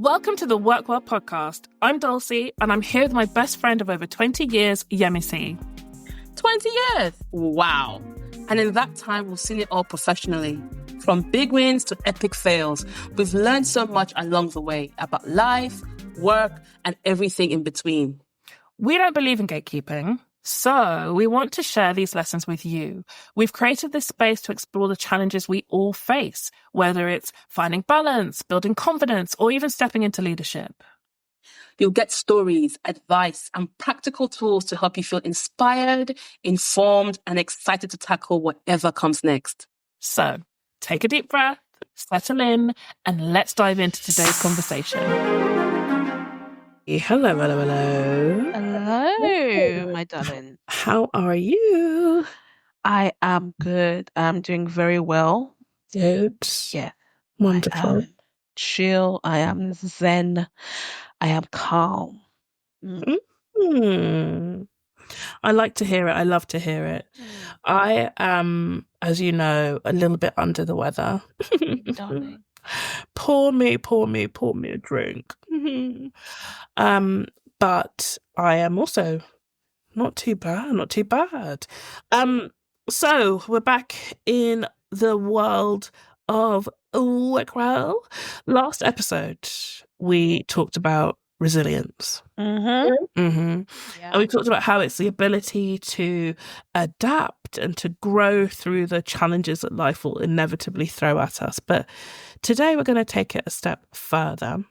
Welcome to the WorkWell Podcast. I'm Dulcie, and I'm here with my best friend of over 20 years, Yemisi. 20 years? Wow. And in that time, we've seen it all professionally. From big wins to epic fails, we've learned so much along the way about life, work, and everything in between. We don't believe in gatekeeping, so we want to share these lessons with you. We've created this space to explore the challenges we all face, whether it's finding balance, building confidence, or even stepping into leadership. You'll get stories, advice, and practical tools to help you feel inspired, informed, and excited to tackle whatever comes next. So, take a deep breath, settle in, and let's dive into today's conversation. Hello. Hello, my darling. How are you? I am good. I'm doing very well. Good. Yeah. Wonderful. I am chill. I am zen. I am calm. I like to hear it. I love to hear it. I am, as you know, a little bit under the weather. Darling. Pour me a drink. But I am also not too bad. So we're back in the world of WorkWell. Last episode, we talked about resilience. Yeah. And we talked about how it's the ability to adapt and to grow through the challenges that life will inevitably throw at us. But today we're going to take it a step further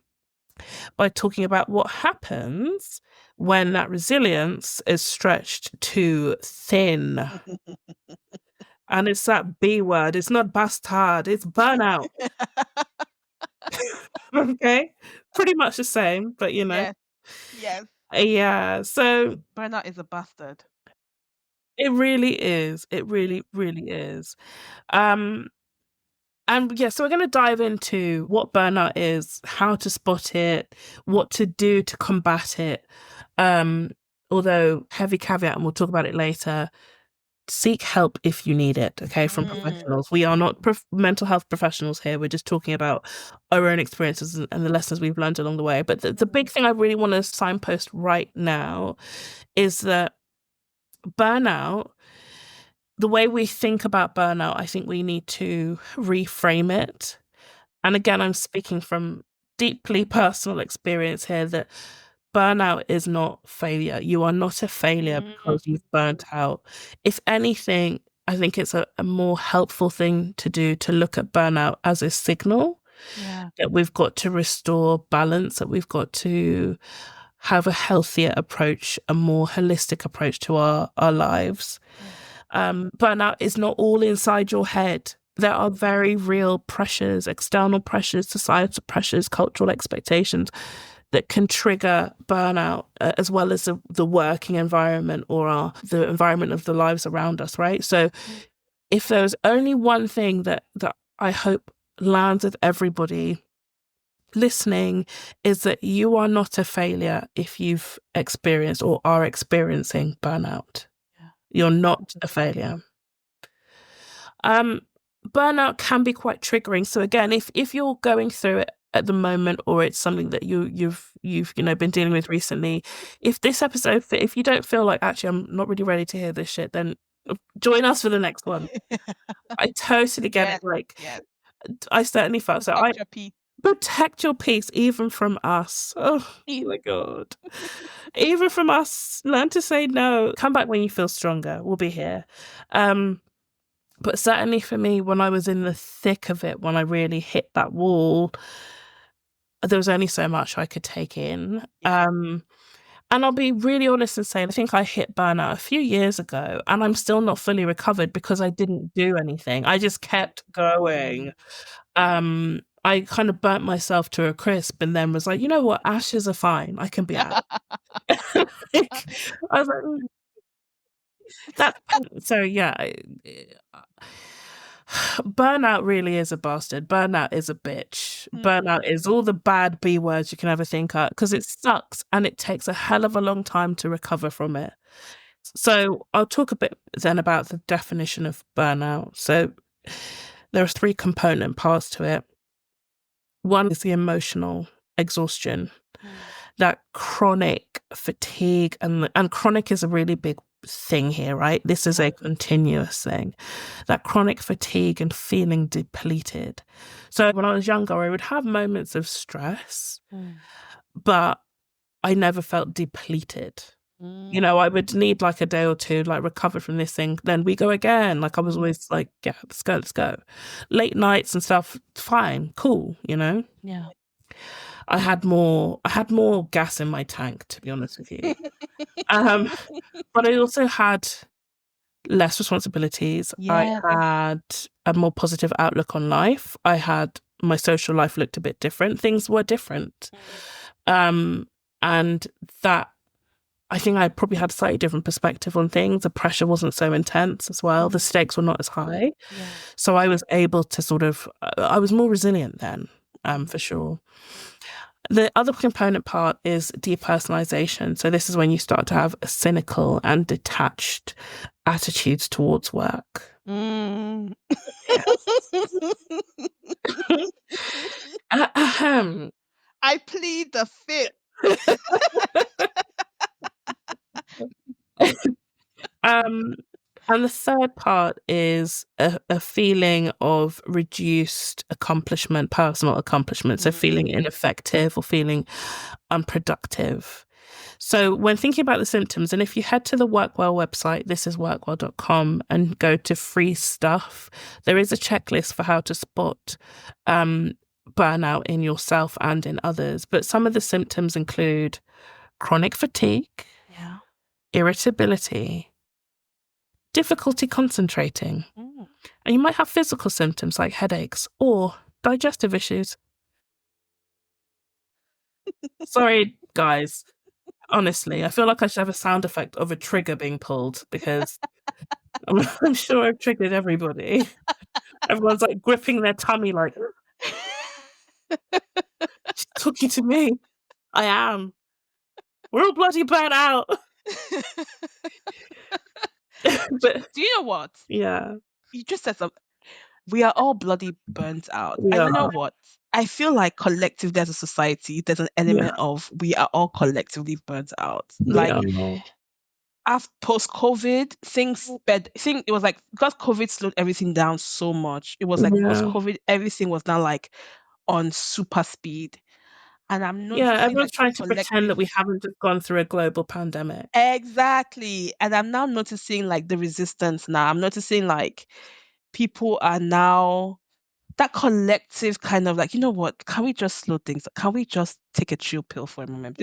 by talking about what happens when that resilience is stretched too thin. And it's that B word. It's not bastard. It's burnout. Okay? Pretty much the same, but you know. Yes. Yeah. So Burnout is a bastard. it really is. It really, really is. And yeah, so we're going to dive into what burnout is, how to spot it, what to do to combat it. Although heavy caveat, and we'll talk about it later, seek help if you need it, okay, from professionals. We are not mental health professionals here. We're just talking about our own experiences and the lessons we've learned along the way. But the big thing I really want to signpost right now is that burnout, the way we think about burnout, I think we need to reframe it. And again, I'm speaking from deeply personal experience here that burnout is not failure. You are not a failure because you've burnt out. If anything, I think it's a more helpful thing to do to look at burnout as a signal that we've got to restore balance, that we've got to have a healthier approach, a more holistic approach to our lives. Burnout is not all inside your head. There are very real pressures, external pressures, societal pressures, cultural expectations that can trigger burnout, as well as the working environment or the environment of the lives around us, right? So if there's only one thing that I hope lands with everybody listening, is that you are not a failure if you've experienced or are experiencing burnout. You're not a failure. Burnout can be quite triggering. So again, if you're going through it at the moment, or it's something that you've been dealing with recently, if this episode, if you don't feel like actually I'm not really ready to hear this shit, then join us for the next one. I totally get it. Like, I certainly felt so. Protect your peace, even from us. Oh my God. Even from us. Learn to say no. Come back when you feel stronger. We'll be here. But certainly for me, when I was in the thick of it, when I really hit that wall, there was only so much I could take in. And I'll be really honest and say, I think I hit burnout a few years ago, and I'm still not fully recovered because I didn't do anything. I just kept going. I kind of burnt myself to a crisp and then was like, you know what? Ashes are fine. I can be out. I was like, so yeah. Burnout really is a bastard. Burnout is a bitch. Burnout is all the bad B words you can ever think of, because it sucks and it takes a hell of a long time to recover from it. So I'll talk a bit then about the definition of burnout. So there are 3 component parts to it. One is the emotional exhaustion, that chronic fatigue, and chronic is a really big thing here, right? This is a continuous thing. That chronic fatigue and feeling depleted. So when I was younger, I would have moments of stress, but I never felt depleted. You know, I would need like a day or two, like recover from this thing. Then we go again. Like I was always like, yeah, let's go. Late nights and stuff, fine, cool, you know? Yeah. I had more gas in my tank, to be honest with you. But I also had less responsibilities. Yeah. I had a more positive outlook on life. My social life looked a bit different. Things were different. And that, I think I probably had a slightly different perspective on things. The pressure wasn't so intense as well. The stakes were not as high. Yeah. So I was able to I was more resilient then, for sure. The other component part is depersonalization. So this is when you start to have cynical and detached attitudes towards work. Mm. I plead the fifth. And the third part is a feeling of reduced accomplishment, personal accomplishment. So feeling ineffective or feeling unproductive. So when thinking about the symptoms, and if you head to the WorkWell website, this is workwell.com, and go to free stuff, there is a checklist for how to spot burnout in yourself and in others. But some of the symptoms include chronic fatigue, irritability, difficulty concentrating, and you might have physical symptoms like headaches or digestive issues. Sorry, guys. Honestly, I feel like I should have a sound effect of a trigger being pulled, because I'm sure I've triggered everybody. Everyone's like gripping their tummy like, she's talking to me. I am. We're all bloody burnt out. But do you know what? Yeah. You just said something. We are all bloody burnt out. We And you know are. what? I feel like collectively as a society, there's an element of we are all collectively burnt out. Like after post-COVID, it was like, because COVID slowed everything down so much. It was like post-COVID, everything was now like on super speed. And I'm noticing everyone's like trying to pretend that we haven't just gone through a global pandemic. Exactly. And I'm now noticing like the resistance now. I'm noticing like people are now that collective kind of like, you know what, can we just slow things? Can we just take a chill pill for a moment?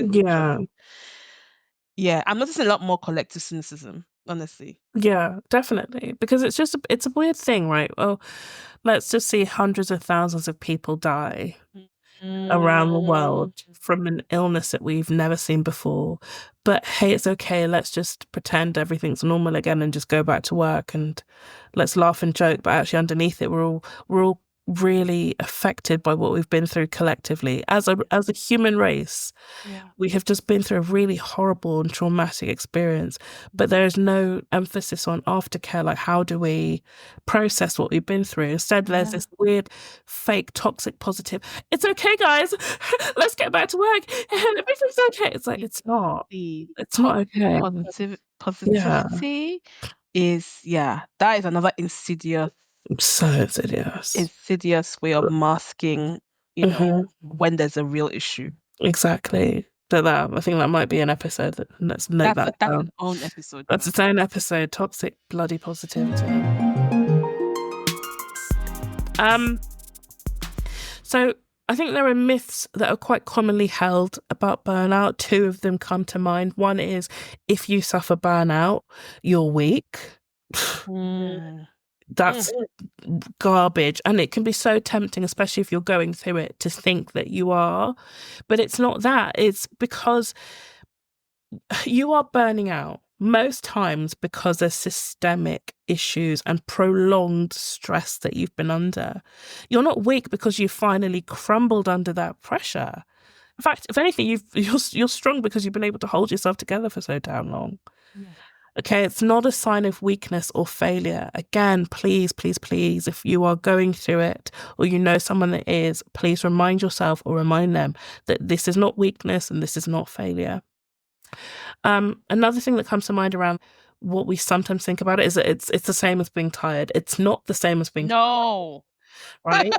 Yeah, I'm noticing a lot more collective cynicism, honestly. Yeah, definitely. Because it's a weird thing, right? Well, let's just see hundreds of thousands of people die around the world from an illness that we've never seen before. But hey, it's okay. Let's just pretend everything's normal again and just go back to work, and let's laugh and joke. But actually underneath it, we're all really affected by what we've been through collectively as a human race. We have just been through a really horrible and traumatic experience, but there is no emphasis on aftercare. Like, how do we process what we've been through? Instead, there's this weird fake toxic positive, it's okay guys, let's get back to work and everything's okay. It's like, it's not okay. Positivity is that is another insidious way of masking, you know, when there's a real issue. Exactly. But I think that might be an episode. Let's note that down. That's its own episode. That's its own episode. Toxic bloody positivity. So I think there are myths that are quite commonly held about burnout. Two of them come to mind. One is, if you suffer burnout, you're weak. That's garbage. And it can be so tempting, especially if you're going through it, to think that you are. But it's not that. It's because you are burning out most times because there's systemic issues and prolonged stress that you've been under. You're not weak because you finally crumbled under that pressure. In fact, if anything, you're strong because you've been able to hold yourself together for so damn long. Okay, it's not a sign of weakness or failure. Again, please, please, please, if you are going through it or you know someone that is, please remind yourself or remind them that this is not weakness and this is not failure. Another thing that comes to mind around what we sometimes think about it is that it's the same as being tired. It's not the same as being tired, right?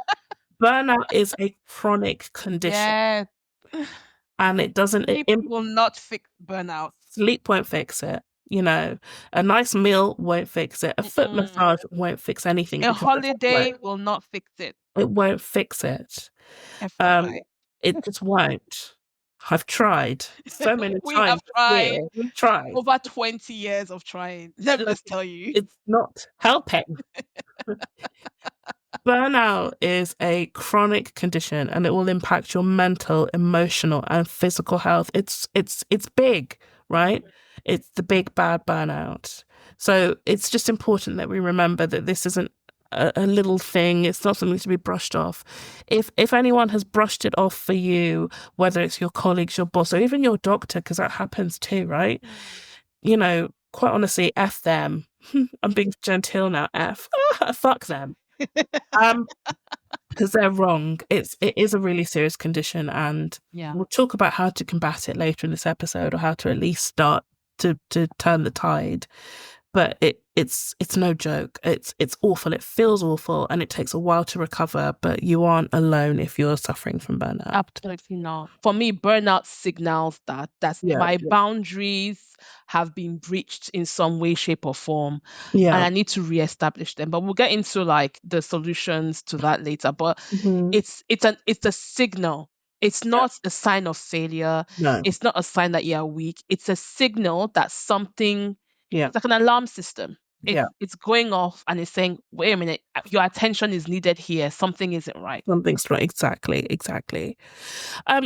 Burnout is a chronic condition. Yes. And it doesn't... Sleep will not fix burnout. Sleep won't fix it. You know, a nice meal won't fix it. A foot massage won't fix anything. A holiday will not fix it. It won't fix it. It just won't. I've tried so many times. We have tried. We've tried. Over 20 years of trying. Let me tell you. It's not helping. Burnout is a chronic condition and it will impact your mental, emotional, and physical health. It's big, right? It's the big bad burnout. So it's just important that we remember that this isn't a little thing. It's not something to be brushed off. If anyone has brushed it off for you, whether it's your colleagues, your boss, or even your doctor, because that happens too, right? You know, quite honestly, F them. I'm being genteel now. Fuck them. Because they're wrong. It is a really serious condition, and we'll talk about how to combat it later in this episode, or how to at least start to turn the tide. But it's no joke. It's awful. It feels awful, and it takes a while to recover. But you aren't alone if you're suffering from burnout. Absolutely not. For me, burnout signals that my boundaries have been breached in some way, shape, or form, and I need to reestablish them. But we'll get into like the solutions to that later. But it's a signal. It's not a sign of failure. No. It's not a sign that you're weak. It's a signal that something. It's like an alarm system. It's going off and it's saying, wait a minute, your attention is needed here. Something isn't right. Something's right. Exactly.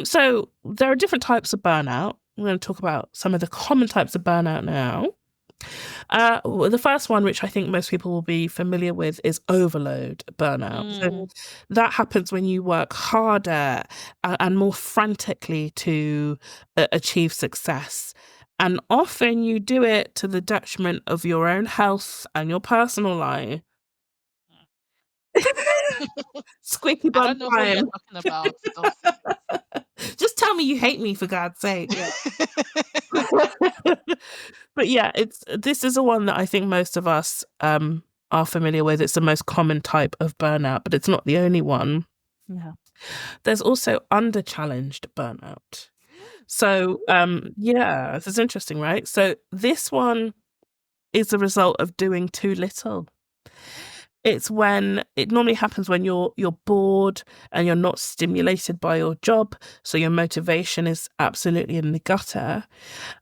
So there are different types of burnout. We're going to talk about some of the common types of burnout now. The first one, which I think most people will be familiar with, is overload burnout. So that happens when you work harder and more frantically to achieve success. And often you do it to the detriment of your own health and your personal life. Squeaky bum time. I don't know what you're talking about. Just tell me you hate me, for God's sake. But yeah, this is the one that I think most of us are familiar with. It's the most common type of burnout, but it's not the only one. Yeah. There's also under-challenged burnout. So, this is interesting, right? So this one is the result of doing too little. It normally happens when you're bored and you're not stimulated by your job, so your motivation is absolutely in the gutter.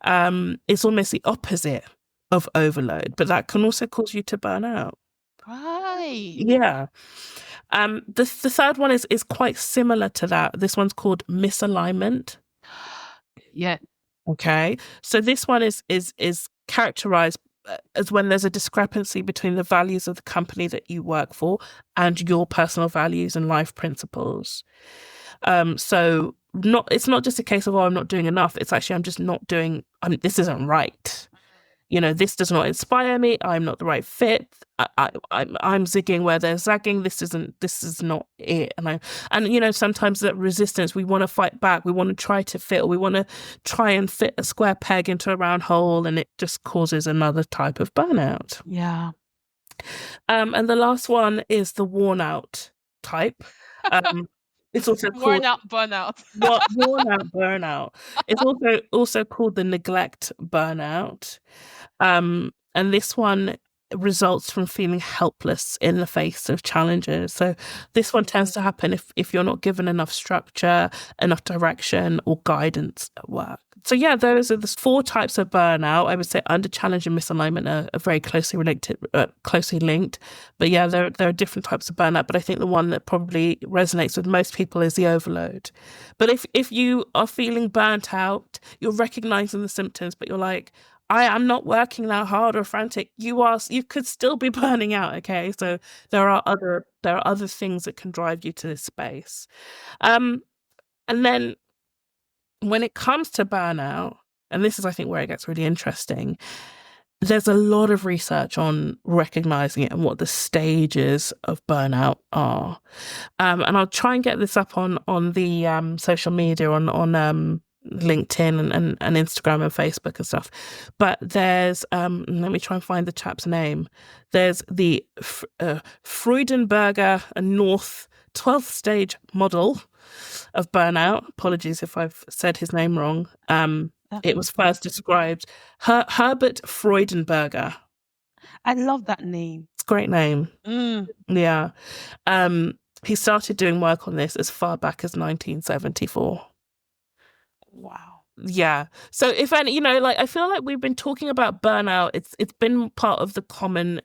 It's almost the opposite of overload, but that can also cause you to burn out. Right. Yeah. The third one is quite similar to that. This one's called misalignment. Yeah. Okay. So this one is characterized as when there's a discrepancy between the values of the company that you work for and your personal values and life principles. So it's not just a case of, I'm not doing enough. It's actually, I'm just not doing, this isn't right. You know, this does not inspire me. I'm not the right fit. I'm zigging where they're zagging. This is not it. And you know, sometimes that resistance, we want to fight back. We want to try to fit, or we want to try and fit a square peg into a round hole, and it just causes another type of burnout. Yeah. And the last one is the worn out type. It's also called worn out burnout. Worn out burnout. It's also called the neglect burnout. And this one results from feeling helpless in the face of challenges. So this one tends to happen if you're not given enough structure, enough direction, or guidance at work. So yeah, those are the 4 types of burnout. I would say under challenge and misalignment are very closely linked. But yeah, there are different types of burnout. But I think the one that probably resonates with most people is the overload. But if you are feeling burnt out, you're recognizing the symptoms, but you're like, I am not working that hard or frantic. You could still be burning out. Okay, so there are other things that can drive you to this space. And then when it comes to burnout, and this is, I think, where it gets really interesting, there's a lot of research on recognizing it and what the stages of burnout are. And I'll try and get this up on the social media, on LinkedIn and Instagram and Facebook and stuff. But there's, let me try and find the chap's name. There's the Freudenberger and North 12th stage model of burnout. Apologies if I've said his name wrong. It was first described, Herbert Freudenberger. I love that name. It's a great name. Yeah. He started doing work on this as far back as 1974. Wow. Yeah. So if any, like, I feel like we've been talking about burnout. It's been part of the common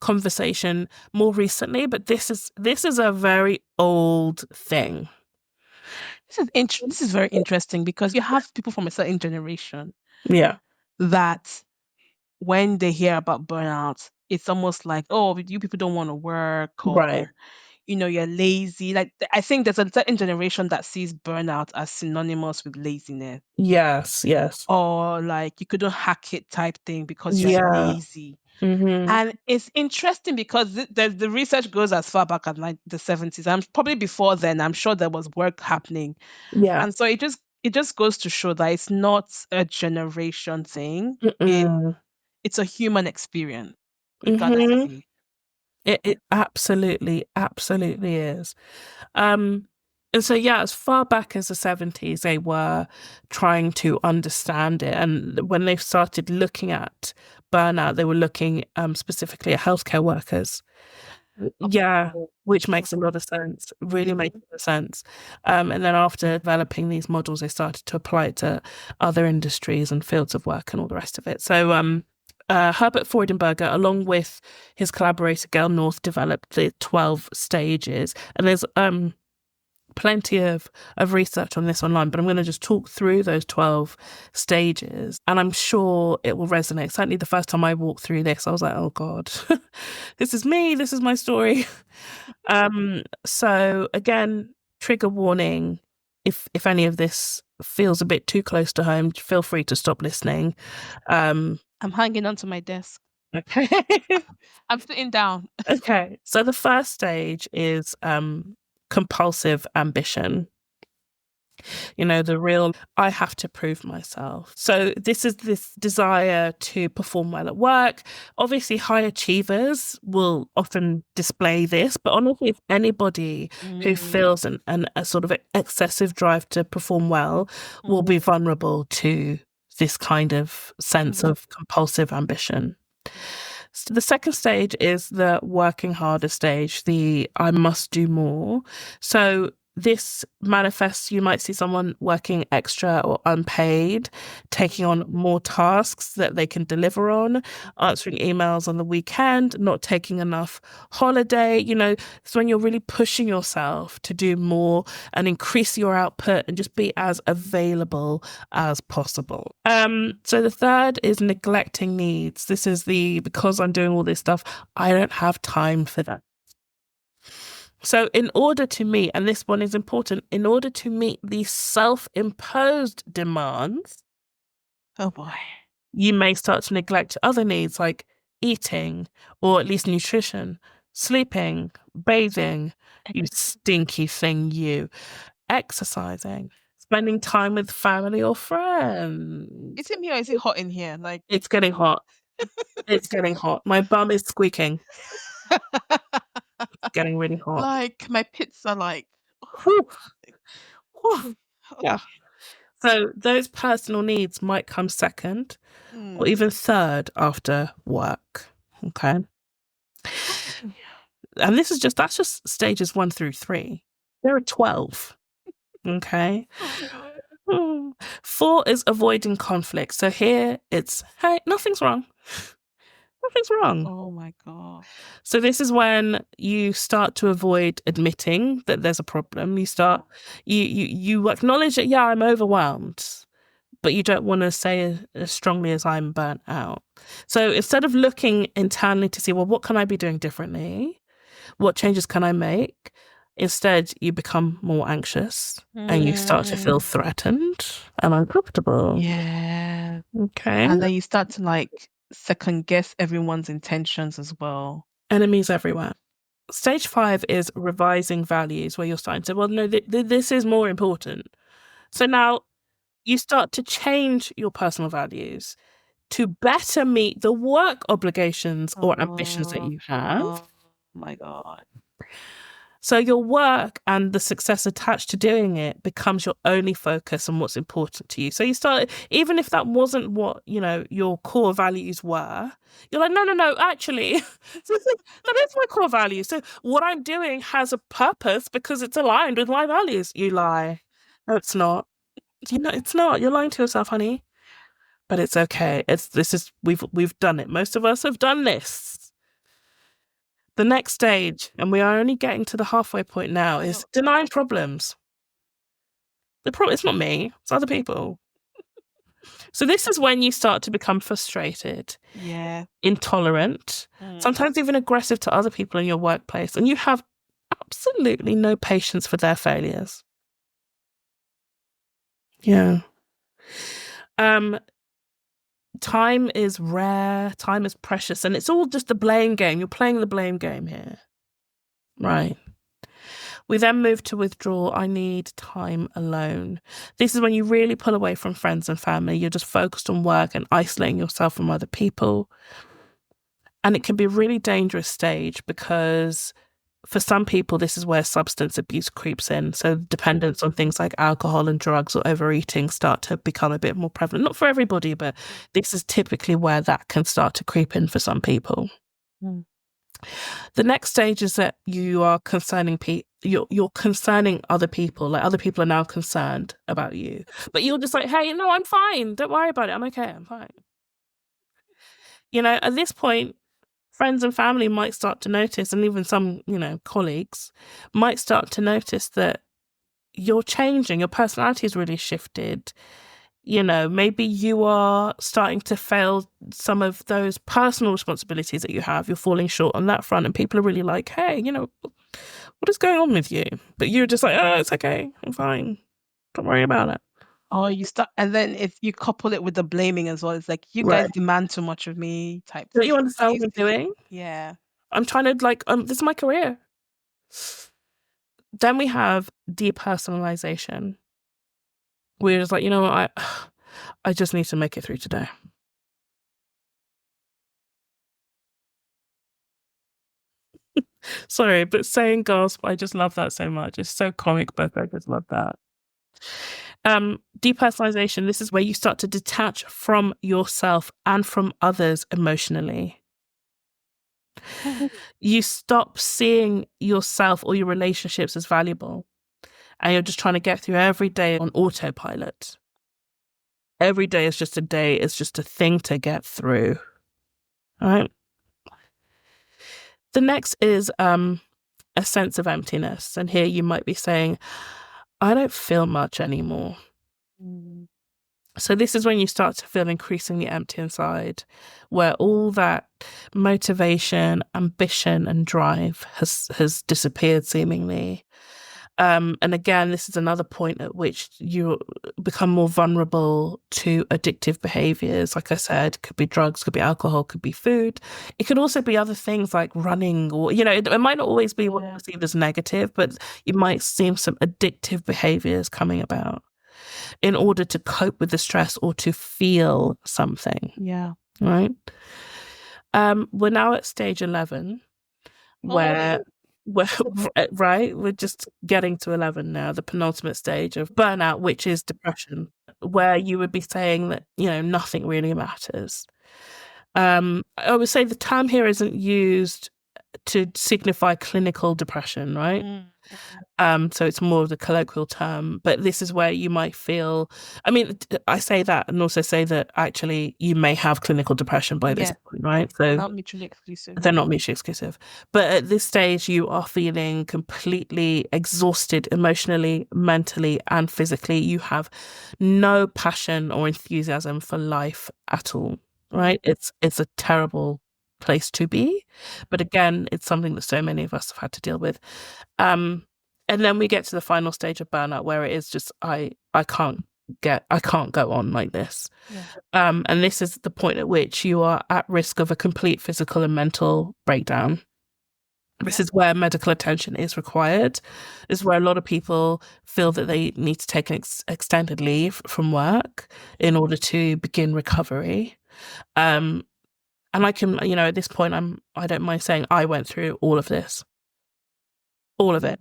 conversation more recently, but this is a very old thing. This is very interesting because you have people from a certain generation, that when they hear about burnout, it's almost like, oh, you people don't want to work, or Right. You're lazy. Like, I think there's a certain generation that sees burnout as synonymous with laziness. Yes. Or like you couldn't hack it type thing because you're lazy. Mm-hmm. And it's interesting because the research goes as far back as the 70s. I'm probably before then. I'm sure there was work happening. Yeah. And so it just goes to show that it's not a generation thing. It's a human experience, regardless of age. It absolutely is. And so, as far back as the 70s, they were trying to understand it. And when they started looking at burnout, they were looking specifically at healthcare workers. Yeah, which makes a lot of sense. Really makes a lot of sense. And then after developing these models, they started to apply it to other industries and fields of work and all the rest of it. So Herbert Freudenberger, along with his collaborator Gail North, developed the 12 stages. And there's plenty of research on this online, but I'm going to just talk through those 12 stages, and I'm sure it will resonate. Certainly the first time I walked through this, I was like, oh God, this is me, this is my story. So again, trigger warning, if any of this feels a bit too close to home, feel free to stop listening. I'm hanging onto my desk. Okay. I'm sitting down. Okay, so the first stage is compulsive ambition. The real, I have to prove myself. So this is this desire to perform well at work. Obviously, high achievers will often display this, but honestly, if anybody who feels a sort of excessive drive to perform well will be vulnerable to this kind of sense of compulsive ambition. So the second stage is the working harder stage, the I must do more. So this manifests, you might see someone working extra or unpaid, taking on more tasks that they can deliver on, answering emails on the weekend, not taking enough holiday. It's when you're really pushing yourself to do more and increase your output and just be as available as possible. So the third is neglecting needs. This is because I'm doing all this stuff, I don't have time for that. So in order to meet, and this one is important, in order to meet these self-imposed demands, oh boy, you may start to neglect other needs like eating, or at least nutrition, sleeping, bathing, you stinky thing, exercising, spending time with family or friends. Is it me or is it hot in here? Like, it's getting hot. It's getting hot. My bum is squeaking. It's getting really hot. Like, my pits are like, yeah. So those personal needs might come second or even third after work. Okay. And that's just stages 1 through 3. There are 12. Okay. 4 is avoiding conflict. So here it's, hey, nothing's wrong. Nothing's wrong. Oh my God. So this is when you start to avoid admitting that there's a problem. You acknowledge that, I'm overwhelmed, but you don't want to say as strongly as I'm burnt out. So instead of looking internally to see, well, what can I be doing differently? What changes can I make? Instead, you become more anxious and you start to feel threatened and uncomfortable. Yeah. Okay. And then you start to second guess everyone's intentions as well. Enemies everywhere. Stage 5 is revising values, where you're starting to, well, no, this is more important. So now you start to change your personal values to better meet the work obligations or ambitions that you have. Oh my God. So your work and the success attached to doing it becomes your only focus on what's important to you. So you start, even if that wasn't what, your core values were, you're like, no, actually, that is my core value. So what I'm doing has a purpose because it's aligned with my values. You lie. No, it's not. It's not. You're lying to yourself, honey. But it's okay. We've done it. Most of us have done this. The next stage, and we are only getting to the halfway point now, is denying problems. It's not me, it's other people. So this is when you start to become frustrated, intolerant, sometimes even aggressive to other people in your workplace, and you have absolutely no patience for their failures. Yeah. Time is rare, time is precious, and it's all just the blame game. You're playing the blame game here. Right. We then move to withdrawal. I need time alone. This is when you really pull away from friends and family. You're just focused on work and isolating yourself from other people. And it can be a really dangerous stage because for some people, this is where substance abuse creeps in. So dependence on things like alcohol and drugs or overeating start to become a bit more prevalent. Not for everybody, but this is typically where that can start to creep in for some people. The next stage is that you are concerning you're concerning other people. Like other people are now concerned about you, but you're just like, hey, no, I'm fine. Don't worry about it. I'm okay. I'm fine. At this point, friends and family might start to notice, and even some, colleagues might start to notice that you're changing. Your personality has really shifted. Maybe you are starting to fail some of those personal responsibilities that you have. You're falling short on that front, and people are really like, hey, what is going on with you? But you're just like, oh, it's okay. I'm fine. Don't worry about it. Oh, you start, and then if you couple it with the blaming as well, it's like, you guys demand too much of me type. Don't you understand what I'm doing? Yeah. I'm trying to this is my career. Then we have depersonalization. We're just like, what, I just need to make it through today. Sorry, but saying gasp, I just love that so much. It's so comic book. I just love that. Depersonalization, this is where you start to detach from yourself and from others emotionally. You stop seeing yourself or your relationships as valuable, and you're just trying to get through every day on autopilot. Every day is just a day. It's just a thing to get through. All right. The next is a sense of emptiness. And here you might be saying, I don't feel much anymore. So this is when you start to feel increasingly empty inside, where all that motivation, ambition, and drive has disappeared seemingly. And again, this is another point at which you become more vulnerable to addictive behaviors. Like I said, could be drugs, could be alcohol, could be food. It could also be other things like running, or, it might not always be what you perceive as negative, but you might see some addictive behaviors coming about in order to cope with the stress or to feel something. Yeah. Right? We're now at stage 11, where we're just getting to 11 now, the penultimate stage of burnout, which is depression, where you would be saying that, nothing really matters. I would say the term here isn't used to signify clinical depression, right? So it's more of the colloquial term, but this is where you might feel, I say that and also say that actually you may have clinical depression by this point, right? So they're not mutually exclusive. But at this stage, you are feeling completely exhausted emotionally, mentally, and physically. You have no passion or enthusiasm for life at all, right? It's a terrible place to be. But again, it's something that so many of us have had to deal with. And then we get to the final stage of burnout, where it is just, I can't can't go on like this. Yeah. And this is the point at which you are at risk of a complete physical and mental breakdown. This is where medical attention is required. This is where a lot of people feel that they need to take an extended leave from work in order to begin recovery. And I can, at this point, I don't mind saying I went through all of this. All of it.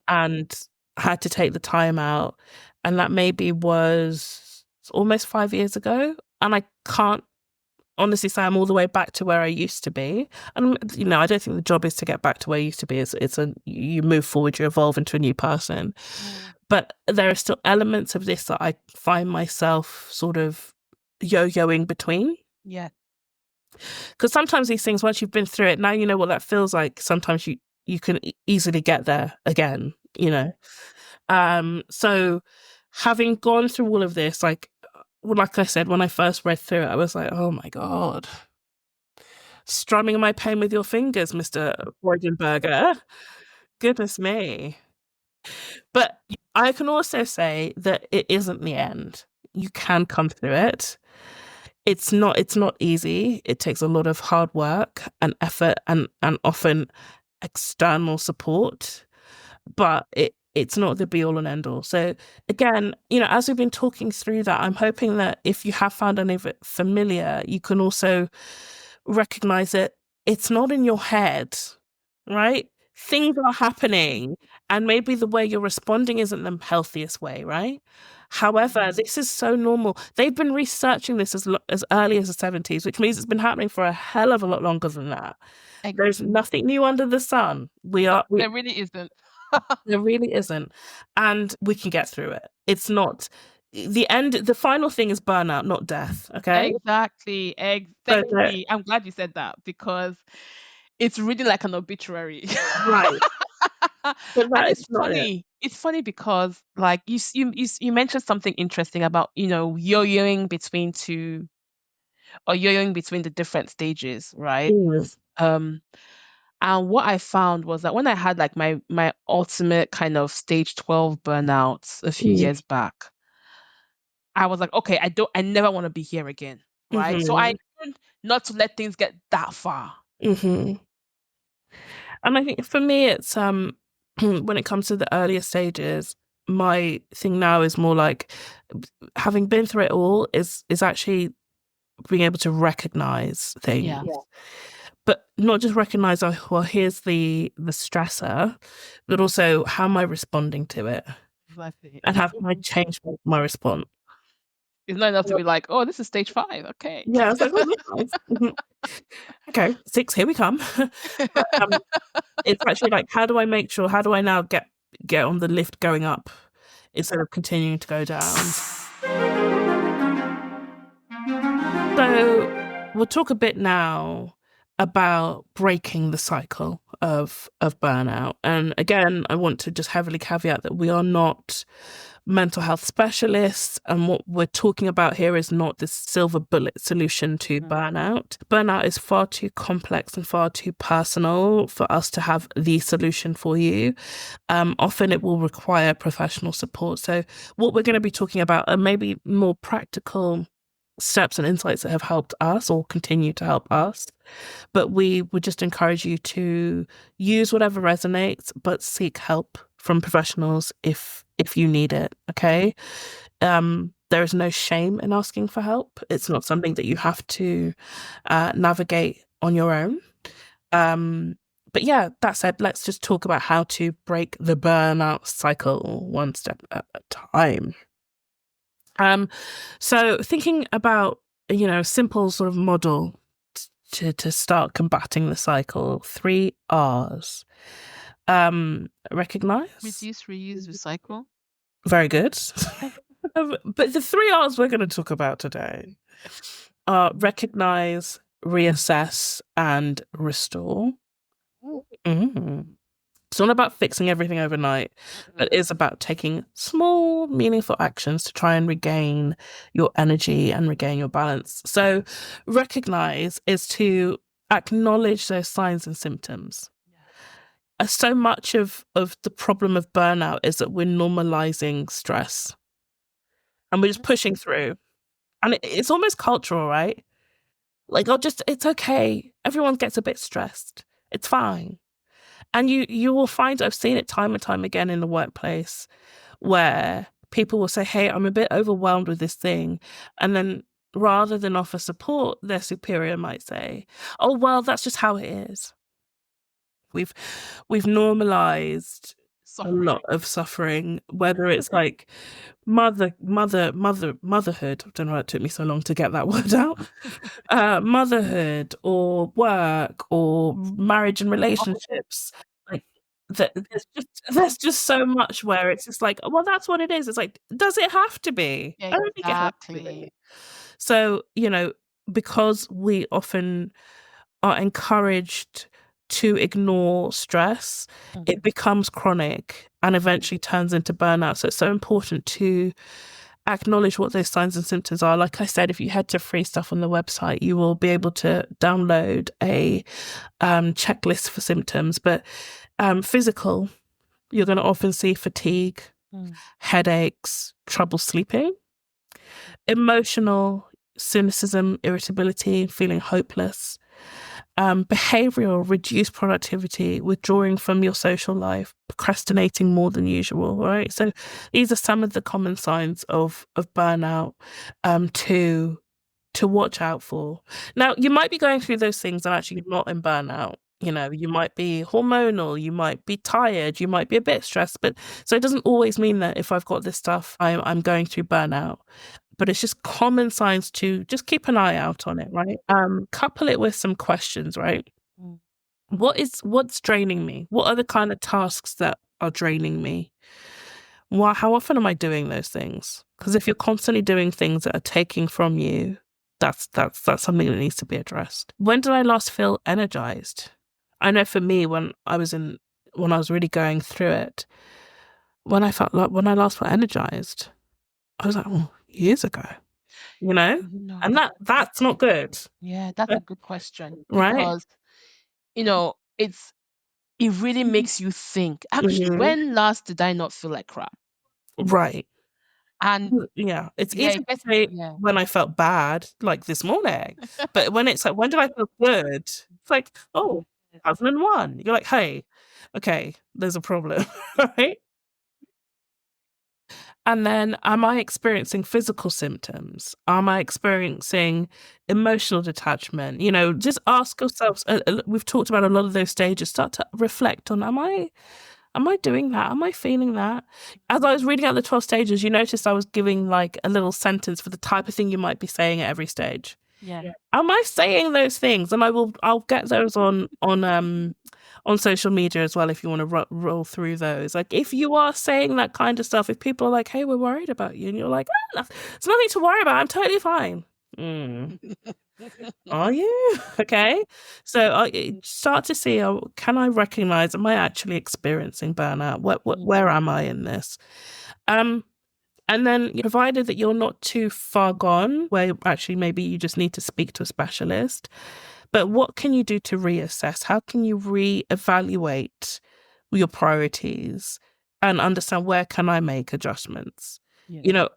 And had to take the time out. And that maybe was almost 5 years ago. And I can't honestly say I'm all the way back to where I used to be. And, I don't think the job is to get back to where you used to be. You move forward, you evolve into a new person. But there are still elements of this that I find myself sort of yo-yoing between. Yeah. Because sometimes these things, once you've been through it, now you know what that feels like. Sometimes you can easily get there again, So having gone through all of this, like I said, when I first read through it, I was like, oh my God. Strumming my pain with your fingers, Mr. Freudenberger. Goodness me. But I can also say that it isn't the end. You can come through it. It's not easy. It takes a lot of hard work and effort and often external support. But it's not the be all and end all. So again, as we've been talking through that, I'm hoping that if you have found any of it familiar, you can also recognize that it's not in your head, right? Things are happening and maybe the way you're responding isn't the healthiest way, right? However, this is so normal. They've been researching this as early as the 70s, which means it's been happening for a hell of a lot longer than that. Exactly. There's nothing new under the sun. There really isn't. There really isn't. And we can get through it. It's not the end. The final thing is burnout, not death. Okay. Exactly. I'm glad you said that because it's reading like an obituary. Right. And it's funny. It's funny because like you mentioned something interesting about, yo-yoing between the different stages, right? And what I found was that when I had like my ultimate kind of stage 12 burnout a few years back, I was like, okay, I never want to be here again, right? So I learned not to let things get that far. And I think for me, it's when it comes to the earlier stages, my thing now is more like having been through it all is actually being able to recognize things. Yeah. But not just recognize, well, here's the stressor, but also how am I responding to it? Exactly. And how can I change my response? It's not enough to be like, oh, this is stage 5. Okay. Yeah, I was like, oh, okay, 6, here we come. But, it's actually like, how do I now get on the lift going up instead of continuing to go down? So we'll talk a bit now about breaking the cycle of burnout. And again, I want to just heavily caveat that we are not mental health specialists, and what we're talking about here is not the silver bullet solution to burnout. Burnout is far too complex and far too personal for us to have the solution for you. Often it will require professional support. So what we're going to be talking about are maybe more practical steps and insights that have helped us or continue to help us. But we would just encourage you to use whatever resonates, but seek help from professionals if you need it, okay? There is no shame in asking for help. It's not something that you have to navigate on your own. But yeah, that said, let's just talk about how to break the burnout cycle one step at a time. So thinking about, simple sort of model to start combating the cycle, 3 R's. Recognize. Reduce, reuse, recycle. Very good. But the 3 R's we're going to talk about today are recognize, reassess, and restore. It's not about fixing everything overnight. It is about taking small, meaningful actions to try and regain your energy and regain your balance. So recognize is to acknowledge those signs and symptoms. So much of the problem of burnout is that we're normalizing stress. and we're just pushing through. And it's almost cultural, right? Like, it's okay. Everyone gets a bit stressed. It's fine. And you will find, I've seen it time and time again in the workplace, where people will say, hey, I'm a bit overwhelmed with this thing. And then rather than offer support, their superior might say, oh, well, that's just how it is. We've normalized a lot of suffering, whether it's like motherhood. I don't know why it took me so long to get that word out. Motherhood or work or marriage and relationships. Like there's just so much where it's just like, well, that's what it is. It's like, does it have to be? Yeah, I don't think it has to be. exactly. So, because we often are encouraged to ignore stress, it becomes chronic and eventually turns into burnout. So it's so important to acknowledge what those signs and symptoms are. Like I said, if you head to free stuff on the website, you will be able to download a checklist for symptoms. But physical, you're going to often see fatigue, headaches, trouble sleeping. Emotional, cynicism, irritability, feeling hopeless. Behavioural, reduced productivity, withdrawing from your social life, procrastinating more than usual, right? So these are some of the common signs of burnout to watch out for. Now, you might be going through those things and actually not in burnout. You might be hormonal, you might be tired, you might be a bit stressed, but so it doesn't always mean that if I've got this stuff, I'm going through burnout. But it's just common signs to just keep an eye out on it, right? Couple it with some questions, right? What's draining me? What are the kind of tasks that are draining me? How often am I doing those things? Because if you're constantly doing things that are taking from you, that's something that needs to be addressed. When did I last feel energized? I know for me, when I was really going through it, when I last felt energized, I was like, oh, years ago, and that's not good. Yeah, that's a good question. Right? Because, it really makes you think, actually, when last did I not feel like crap? Right. And yeah, it's easy to say when I felt bad, like this morning. But when it's like, when did I feel good? It's like, oh, 2001. You're like, hey, okay, there's a problem, right? And then, am I experiencing physical symptoms? Am I experiencing emotional detachment? Just ask yourselves. We've talked about a lot of those stages. Start to reflect on, am I doing that? Am I feeling that? As I was reading out the 12 stages, you noticed I was giving like a little sentence for the type of thing you might be saying at every stage. Yeah. Am I saying those things? And I'll get those on social media as well if you want to roll through those. Like, if you are saying that kind of stuff, if people are like, hey, we're worried about you, and you're like, it's nothing to worry about, I'm totally fine. Are you? Okay. So I start to see, can I recognize, am I actually experiencing burnout? Where am I in this? And then, provided that you're not too far gone, where actually maybe you just need to speak to a specialist, but what can you do to reassess? How can you reevaluate your priorities and understand, where can I make adjustments? Yeah.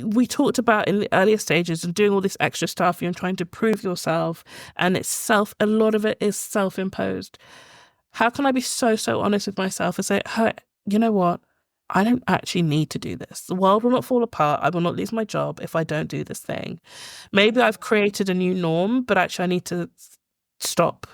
We talked about in the earlier stages and doing all this extra stuff, you're trying to prove yourself, and a lot of it is self-imposed. How can I be so honest with myself and say, hey, you know what? I don't actually need to do this. The world will not fall apart. I will not lose my job if I don't do this thing. Maybe I've created a new norm, but actually I need to stop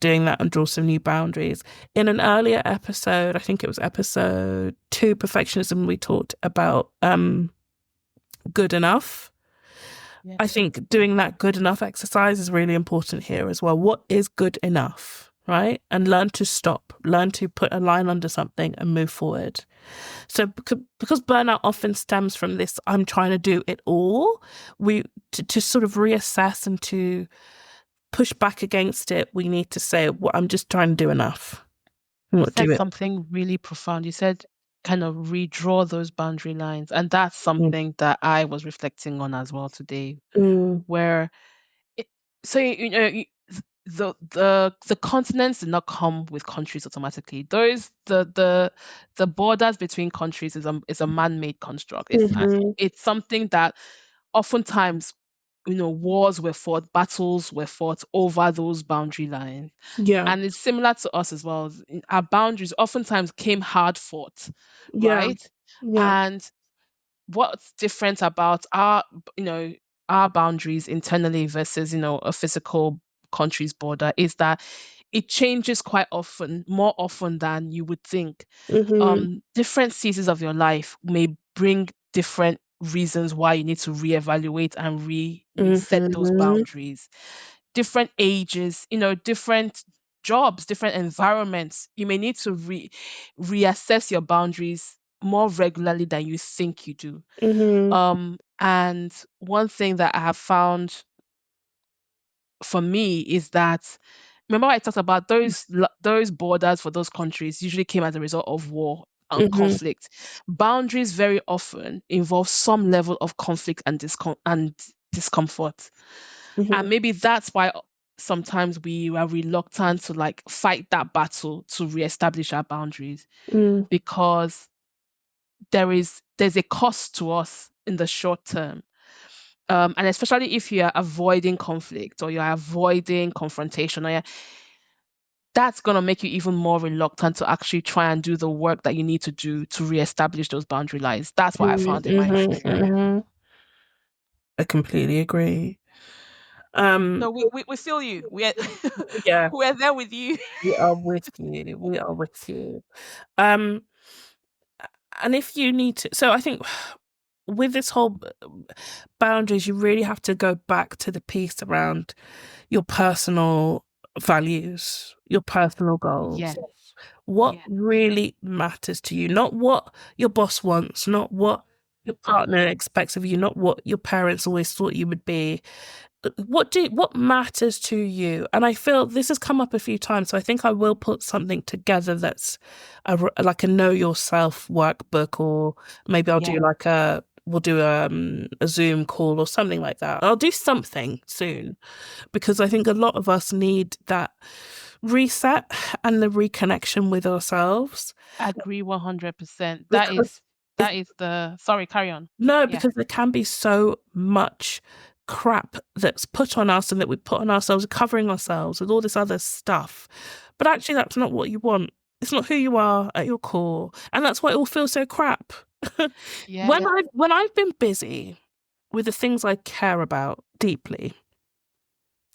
doing that and draw some new boundaries. In an earlier episode, I think it was episode 2, perfectionism, we talked about good enough. Yeah. I think doing that good enough exercise is really important here as well. What is good enough? Right? And learn to stop, learn to put a line under something and move forward. So because burnout often stems from this, I'm trying to do it all, to sort of reassess and to push back against it, we need to say, well, I'm just trying to do enough. You said something really profound. You said kind of redraw those boundary lines. And that's something that I was reflecting on as well today, where the continents did not come with countries automatically. The borders between countries is a man-made construct. It's something that oftentimes, wars were fought, battles were fought over those boundary lines. Yeah. And it's similar to us as well. Our boundaries oftentimes came hard fought, Yeah. right? Yeah. And what's different about our boundaries internally versus, a physical country's border is that it changes quite often, more often than you would think. Different seasons of your life may bring different reasons why you need to reevaluate and reset those boundaries. Different ages, different jobs, different environments. You may need to reassess your boundaries more regularly than you think you do. And one thing that I have found for me is that, remember I talked about those borders for those countries usually came as a result of war and conflict. Boundaries very often involve some level of conflict and discomfort. And maybe that's why sometimes we are reluctant to like fight that battle to reestablish our boundaries, because there's a cost to us in the short term. And especially if you're avoiding conflict or you're avoiding confrontation, that's going to make you even more reluctant to actually try and do the work that you need to do to reestablish those boundary lines. That's what I found in my life. I completely agree. So we feel you. We're there with you. We are with you. We are with you. And if you need to, so I think with this whole boundaries, you really have to go back to the piece around your personal values, your personal goals. Yes. What really matters to you, not what your boss wants, not what your partner expects of you, not what your parents always thought you would be. What matters to you? And I feel this has come up a few times, so I think I will put something together that's like a know yourself workbook, or maybe I'll do like we'll do a Zoom call or something like that. I'll do something soon, because I think a lot of us need that reset and the reconnection with ourselves. I agree 100%. That is the, sorry, carry on. No, because there can be so much crap that's put on us and that we put on ourselves, covering ourselves with all this other stuff. But actually, that's not what you want. It's not who you are at your core. And that's why it all feels so crap. When I've been busy with the things I care about deeply,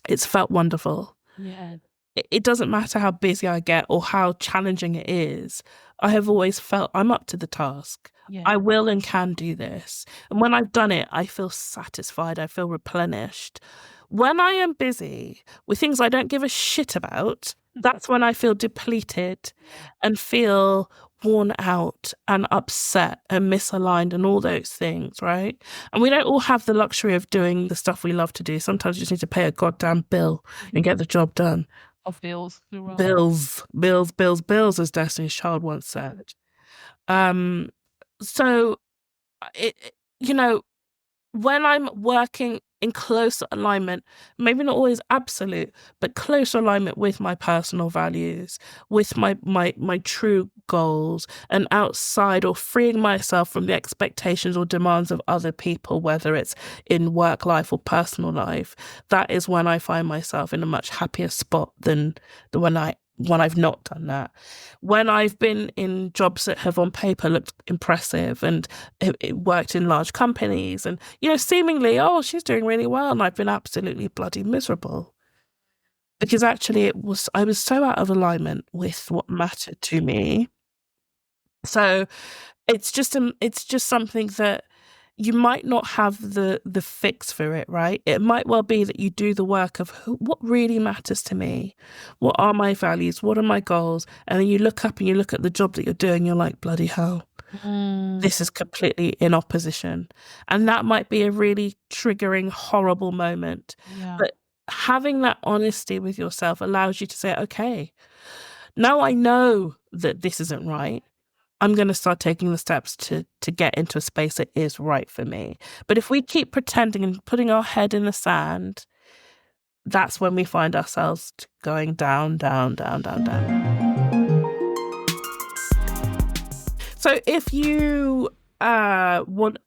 it's felt wonderful. Yeah. It doesn't matter how busy I get or how challenging it is. I have always felt I'm up to the task. Yeah. I will and can do this. And when I've done it, I feel satisfied. I feel replenished. When I am busy with things I don't give a shit about, that's when I feel depleted and feel worn out and upset and misaligned and all those things, right? And we don't all have the luxury of doing the stuff we love to do. Sometimes you just need to pay a goddamn bill and get the job done. Of bills. Bills, as Destiny's Child once said. So, when I'm working in close alignment, maybe not always absolute, but close alignment with my personal values, with my true goals, and outside or freeing myself from the expectations or demands of other people, whether it's in work life or personal life, that is when I find myself in a much happier spot than when I've not done that. When I've been in jobs that have on paper looked impressive and it worked in large companies and, seemingly, she's doing really well, and I've been absolutely bloody miserable. Because actually I was so out of alignment with what mattered to me. So it's just something that you might not have the fix for it, right? It might well be that you do the work of what really matters to me. What are my values? What are my goals? And then you look up and you look at the job that you're doing, you're like, bloody hell, this is completely in opposition. And that might be a really triggering, horrible moment. Yeah. But having that honesty with yourself allows you to say, okay, now I know that this isn't right. I'm going to start taking the steps to get into a space that is right for me. But if we keep pretending and putting our head in the sand, that's when we find ourselves going down, down, down, down, down. So if you want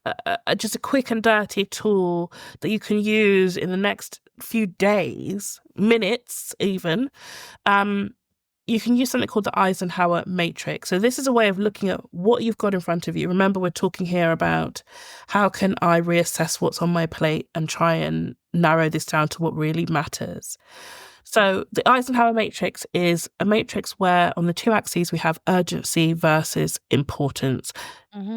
just a quick and dirty tool that you can use in the next few days, minutes even, you can use something called the Eisenhower matrix. So this is a way of looking at what you've got in front of you. Remember, we're talking here about how can I reassess what's on my plate and try and narrow this down to what really matters. So the Eisenhower matrix is a matrix where on the two axes we have urgency versus importance.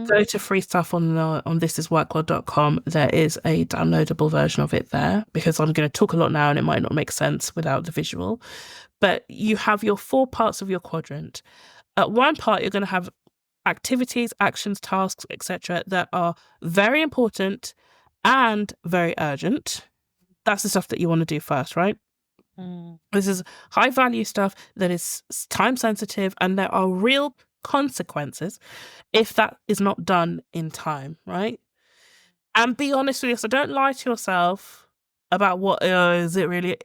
Go to free stuff on thisisworkwell.com. There is a downloadable version of it there, because I'm going to talk a lot now and it might not make sense without the visual. But you have your 4 parts of your quadrant. At one part, you're going to have activities, actions, tasks, etc. that are very important and very urgent. That's the stuff that you want to do first, right? This is high value stuff that is time sensitive, and there are real consequences if that is not done in time, right? And be honest with yourself. Don't lie to yourself about what is it really.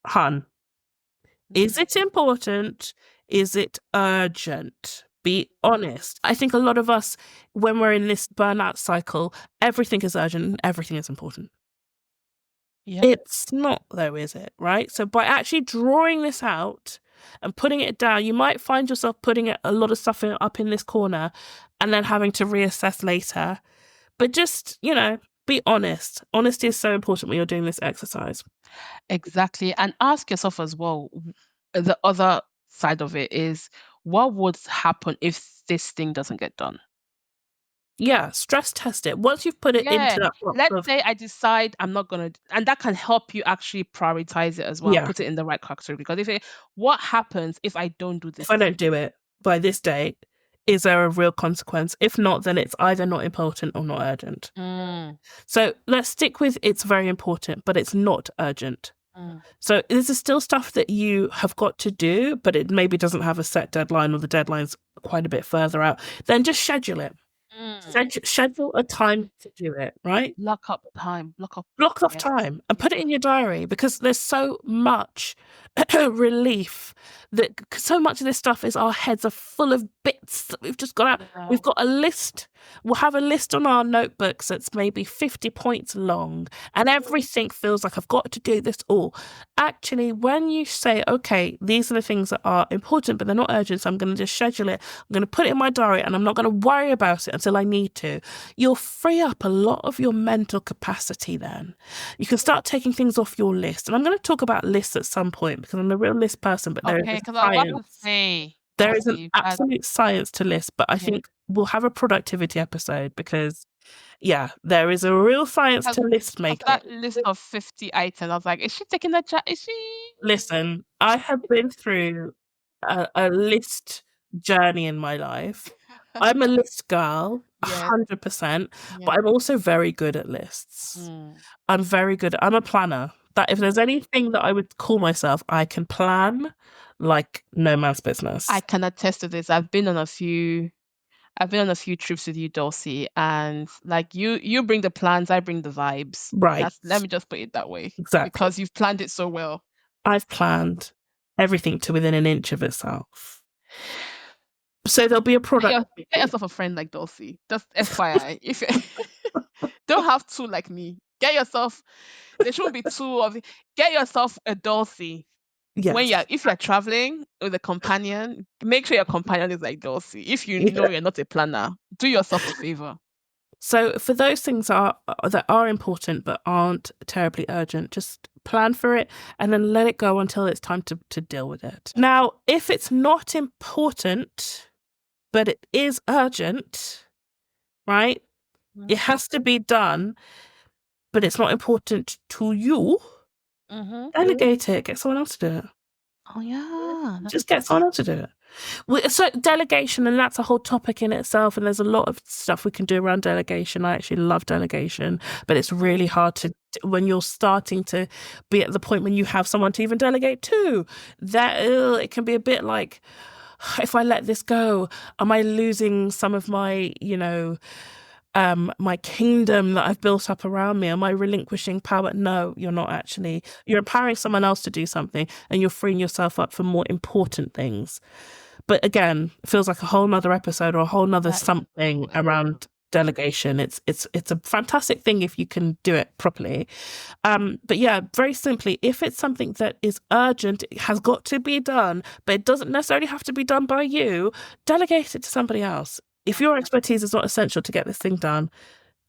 Hun, is it important? Is it urgent? Be honest. I think a lot of us, when we're in this burnout cycle, everything is urgent and everything is important. Yeah. It's not though, is it? Right? So by actually drawing this out and putting it down, you might find yourself putting a lot of stuff up in this corner and then having to reassess later. But just, be honest. Honesty is so important when you're doing this exercise. Exactly. And ask yourself as well, the other side of it is, what would happen if this thing doesn't get done? Yeah, stress test it. Once you've put it into that box. Let's say I decide I'm not going to, and that can help you actually prioritize it as well. Yeah. Put it in the right category. Because what happens if I don't do this? If I don't do it by this date, is there a real consequence? If not, then it's either not important or not urgent. So let's stick with it's very important, but it's not urgent. So this is still stuff that you have got to do, but it maybe doesn't have a set deadline, or the deadline's quite a bit further out. Then just schedule it. Schedule a time to do it, right? Block off time and put it in your diary, because there's so much relief that so much of this stuff is our heads are full of bits that we've just got out. Yeah. We've got a list. We'll have a list on our notebooks that's maybe 50 points long, and everything feels like I've got to do this all. Actually, when you say, okay, these are the things that are important, but they're not urgent, so I'm going to just schedule it. I'm going to put it in my diary, and I'm not going to worry about it until I need to. You'll free up a lot of your mental capacity then. You can start taking things off your list. And I'm going to talk about lists at some point, because I'm a real list person, but there is an absolute science to lists, but I think we'll have a productivity episode, because there is a real science to list making. That list of 50 items, I was like, is she taking that chat? Is she? Listen, I have been through a list journey in my life. I'm a list girl, 100%, but I'm also very good at lists. I'm a planner. That if there's anything that I would call myself, I can plan like no man's business. I can attest to this. I've been on a few trips with you, Dulcie, and like you bring the plans, I bring the vibes. Right. Let me just put it that way. Exactly. Because you've planned it so well. I've planned everything to within an inch of itself. So there'll be a product. Get yourself a friend like Dulcie. Just FYI. If you don't have two like me, get yourself. There shouldn't be two of you. Get yourself a Dulcie. Yes. If you're traveling with a companion, make sure your companion is like Dulcie. If you know you're not a planner, do yourself a favor. So for those things that are important but aren't terribly urgent, just plan for it and then let it go until it's time to deal with it. Now, if it's not important, but it is urgent, right? It has to be done, but it's not important to you. Delegate it. Get someone else to do it. Oh, yeah. Just get someone else to do it. So delegation, and that's a whole topic in itself, and there's a lot of stuff we can do around delegation. I actually love delegation, but it's really hard to when you're starting to be at the point when you have someone to even delegate to. That it can be a bit like, if I let this go, am I losing some of my, my kingdom that I've built up around me? Am I relinquishing power? No, you're not actually. You're empowering someone else to do something, and you're freeing yourself up for more important things. But again, it feels like a whole nother episode or a whole nother something around delegation. It's a fantastic thing if you can do it properly. But yeah, very simply, if it's something that is urgent, it has got to be done, but it doesn't necessarily have to be done by you, delegate it to somebody else. If your expertise is not essential to get this thing done,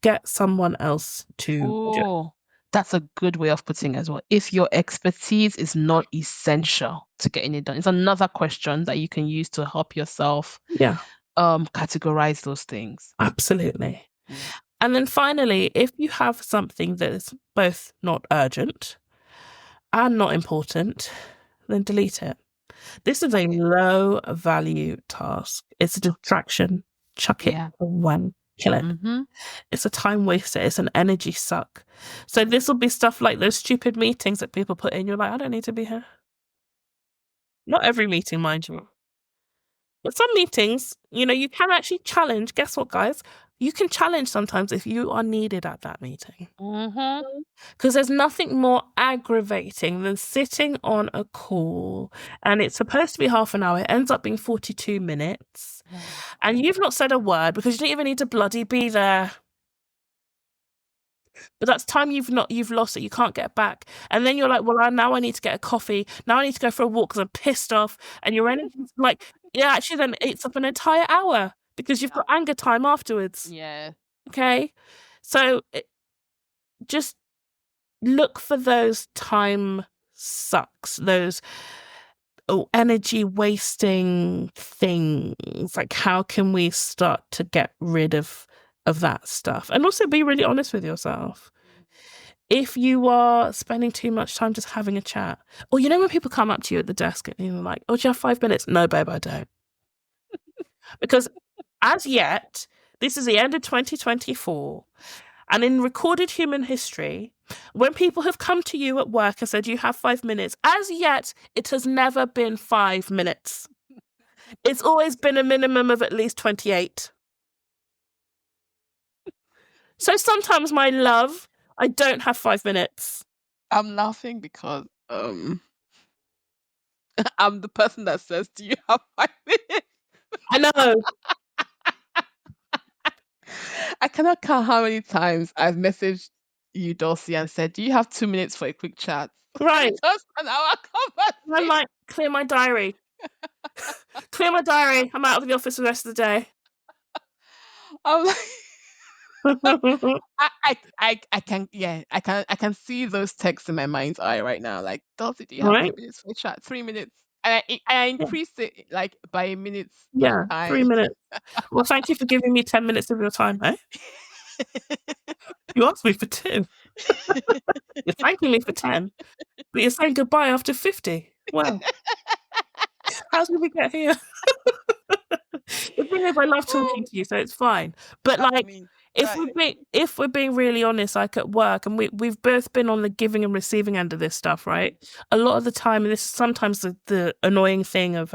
get someone else to do it. That's a good way of putting it as well. If your expertise is not essential to getting it done, it's another question that you can use to help yourself categorize those things. Absolutely. And then finally, if you have something that is both not urgent and not important, then delete it. This is a low value task. It's a distraction. Chuck it away. Kill it. It's a time waster. It's an energy suck. So this will be stuff like those stupid meetings that people put in. You're like, I don't need to be here. Not every meeting, mind you. But some meetings, you can actually challenge. Guess what, guys? You can challenge sometimes if you are needed at that meeting. Because there's nothing more aggravating than sitting on a call and it's supposed to be half an hour. It ends up being 42 minutes. And you've not said a word because you don't even need to bloody be there. But that's time you've lost that you can't get back. And then you're like, well, now I need to get a coffee. Now I need to go for a walk because I'm pissed off. And your energy's like, actually then it's up an entire hour because you've got anger time afterwards. Yeah. Okay. So just look for those time sucks, those energy wasting things. Like, how can we start to get rid of that stuff? And also be really honest with yourself. If you are spending too much time just having a chat, or when people come up to you at the desk and you're like, oh, do you have 5 minutes? No, babe, I don't. Because as yet, this is the end of 2024. And in recorded human history, when people have come to you at work and said, you have 5 minutes, as yet, it has never been 5 minutes. It's always been a minimum of at least 28. So sometimes, my love, I don't have 5 minutes. I'm laughing because I'm the person that says, do you have 5 minutes? I know. I cannot count how many times I've messaged you, Dulcie, and said, do you have 2 minutes for a quick chat? Right. Just an hour conversation. I'm like, clear my diary. Clear my diary. I'm out of the office for the rest of the day. I'm like... I can see those texts in my mind's eye right now. Like, Dulcie, do you have 3 minutes for a chat? 3 minutes. And I increased it like by a minute. Yeah, 3 minutes. Well, thank you for giving me 10 minutes of your time, eh? You asked me for 2. You're thanking me for 10, but you're saying goodbye after 50. Wow. How did we get here? The thing is, I love talking to you, so it's fine. But if we're being really honest, like at work, and we've both been on the giving and receiving end of this stuff, right? A lot of the time, and this is sometimes the annoying thing of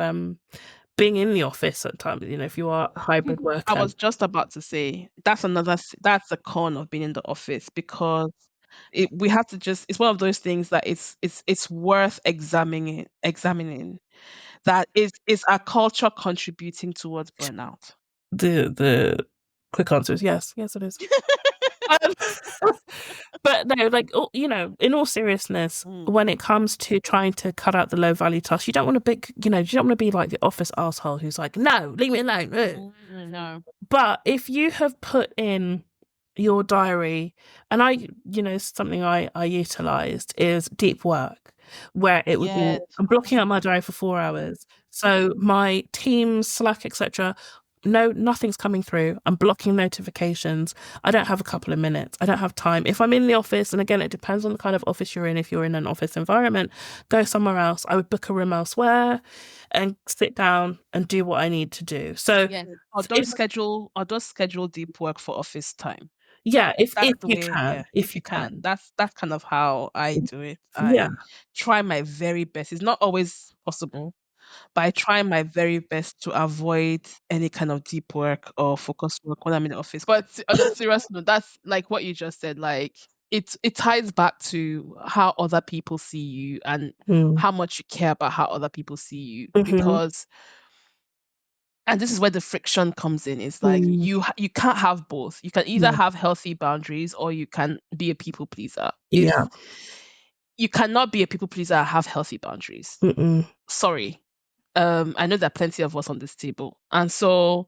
being in the office at times, if you are a hybrid worker. I was just about to say that's a con of being in the office, because we have to it's one of those things that it's worth examining that is our culture contributing towards burnout. The quick answer is yes it is. But no, in all seriousness, when it comes to trying to cut out the low value tasks, you don't want to you don't want to be like the office asshole who's like, no, leave me alone. No. But if you have put in your diary, and something I utilized is deep work, where it would be, I'm blocking out my diary for 4 hours. So my Teams, Slack, etc., nothing's coming through. I'm blocking notifications. I don't have a couple of minutes. I don't have time. If I'm in the office, and again, it depends on the kind of office you're in. If you're in an office environment, go somewhere else. I would book a room elsewhere and sit down and do what I need to do. So or don't schedule deep work for office time. Yeah, if you can. That's kind of how I do it. I try my very best. It's not always possible, but I try my very best to avoid any kind of deep work or focus work when I'm in the office. But on a serious note, that's like what you just said, like it ties back to how other people see you and how much you care about how other people see you. Because, and this is where the friction comes in. It's like you can't have both. You can either have healthy boundaries or you can be a people pleaser. Yeah. You cannot be a people pleaser and have healthy boundaries. Sorry. I know there are plenty of us on this table. And so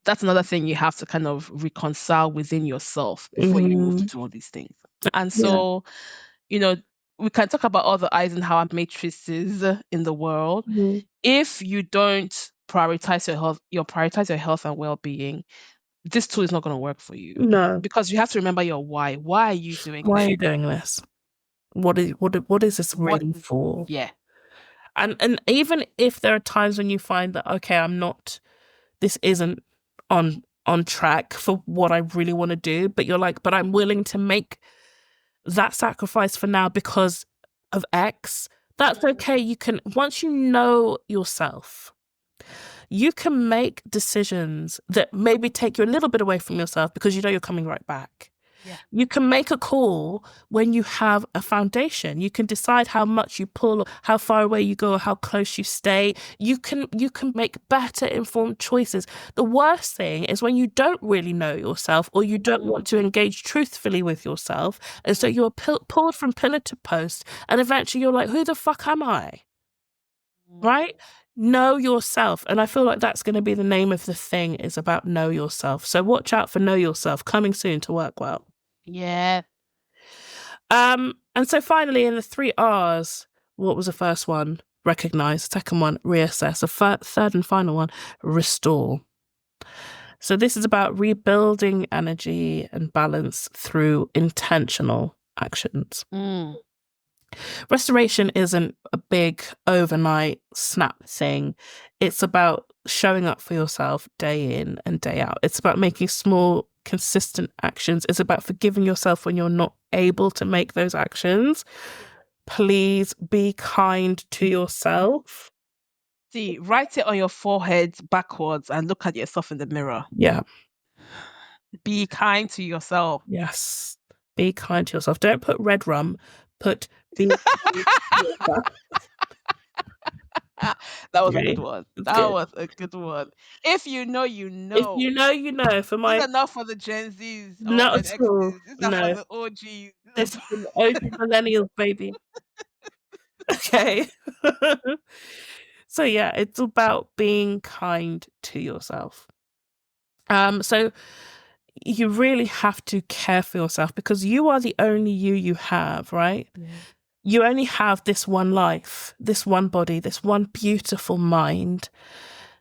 that's another thing you have to kind of reconcile within yourself before you move to do all these things. And so, you know, we can talk about all the Eisenhower matrices in the world. If you don't prioritize your health and well-being, this tool is not going to work for you. No. Because you have to remember your why. Why are you doing this? Why are you doing this? What is this really for? Yeah. And even if there are times when you find that, okay, this isn't on track for what I really want to do, but you're like, but I'm willing to make that sacrifice for now because of X, that's okay. You can, once you know yourself, you can make decisions that maybe take you a little bit away from yourself because you know you're coming right back. Yeah. You can make a call when you have a foundation. You can decide how much you pull, how far away you go, or how close you stay. You can make better informed choices. The worst thing is when you don't really know yourself or you don't want to engage truthfully with yourself. And so you're pulled from pillar to post and eventually you're like, who the fuck am I? Right? Know yourself. And I feel like that's going to be the name of the thing, is about know yourself. So watch out for know yourself, coming soon to WorkWell. Yeah. And so finally, in the 3 R's, what was the first one? Recognize. Second one, reassess. The third and final one, restore. So this is about rebuilding energy and balance through intentional actions. Restoration isn't a big overnight snap thing. It's about showing up for yourself day in and day out. It's about making small, consistent actions. It's about forgiving yourself when you're not able to make those actions. Please be kind to yourself. See, write it on your forehead backwards and look at yourself in the mirror. Yeah. Be kind to yourself. Yes. Be kind to yourself. Don't put red rum. Put be kind to yourself. That was a good one. That was a good one. If you know, you know. If you know, you know. For my, these are not for the Gen Zs. Not at all. These are for the OGs. This is for the OG millennials, baby. Okay. So yeah, it's about being kind to yourself. So you really have to care for yourself because you are the only you have, right? Yeah. You only have this one life, this one body, this one beautiful mind.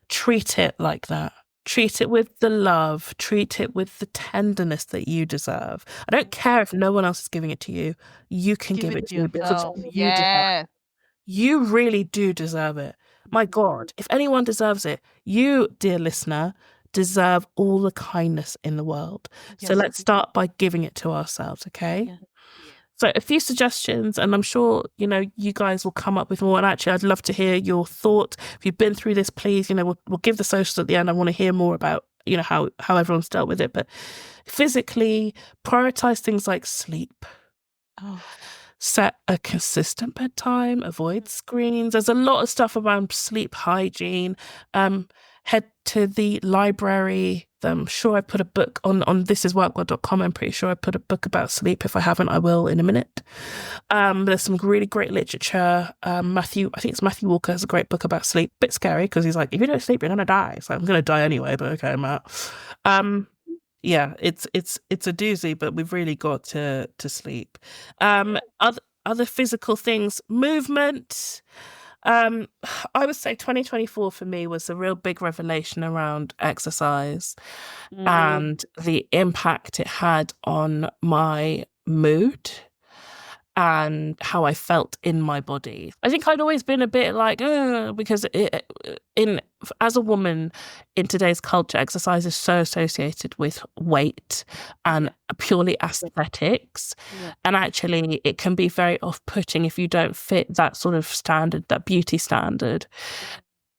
Treat it like that. Treat it with the love. Treat it with the tenderness that you deserve. I don't care if no one else is giving it to you. You can give it to you because you deserve it. You really do deserve it. My God, if anyone deserves it, you, dear listener, deserve all the kindness in the world. Yes. So let's start by giving it to ourselves, okay? Yeah. So a few suggestions, and I'm sure, you guys will come up with more. And actually, I'd love to hear your thoughts. If you've been through this, please, we'll give the socials at the end. I want to hear more about, how everyone's dealt with it. But physically, prioritize things like sleep. Set a consistent bedtime, avoid screens. There's a lot of stuff around sleep hygiene. Head to the library. I'm sure I put a book on thisisworkwell.com. I'm pretty sure I put a book about sleep. If I haven't, I will in a minute. There's some really great literature. I think it's Matthew Walker has a great book about sleep. Bit scary because he's like, if you don't sleep, you're going to die. So I'm going to die anyway, but okay, I'm out. Yeah, it's a doozy, but we've really got to sleep. Other physical things, movement. I would say 2024 for me was a real big revelation around exercise and the impact it had on my mood and how I felt in my body. I think I'd always been a bit like, because as a woman in today's culture, exercise is so associated with weight and purely aesthetics. Yeah. And actually it can be very off-putting if you don't fit that sort of standard, that beauty standard.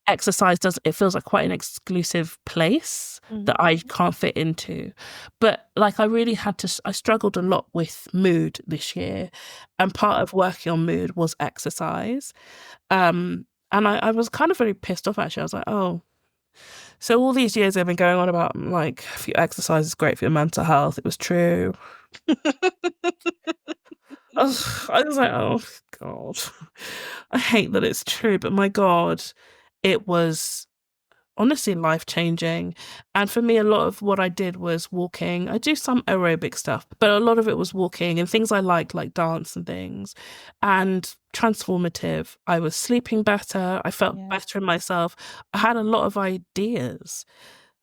exercise it feels like quite an exclusive place that I can't fit into. But like I struggled a lot with mood this year, and part of working on mood was exercise. And I was kind of really pissed off actually. I was like, oh, so all these years I've been going on about like if you exercise is great for your mental health. It was true. I was like, oh God, I hate that it's true, but my God, it was honestly life-changing. And for me, a lot of what I did was walking. I do some aerobic stuff, but a lot of it was walking and things I like dance and things, and transformative. I was sleeping better. I felt better in myself. I had a lot of ideas.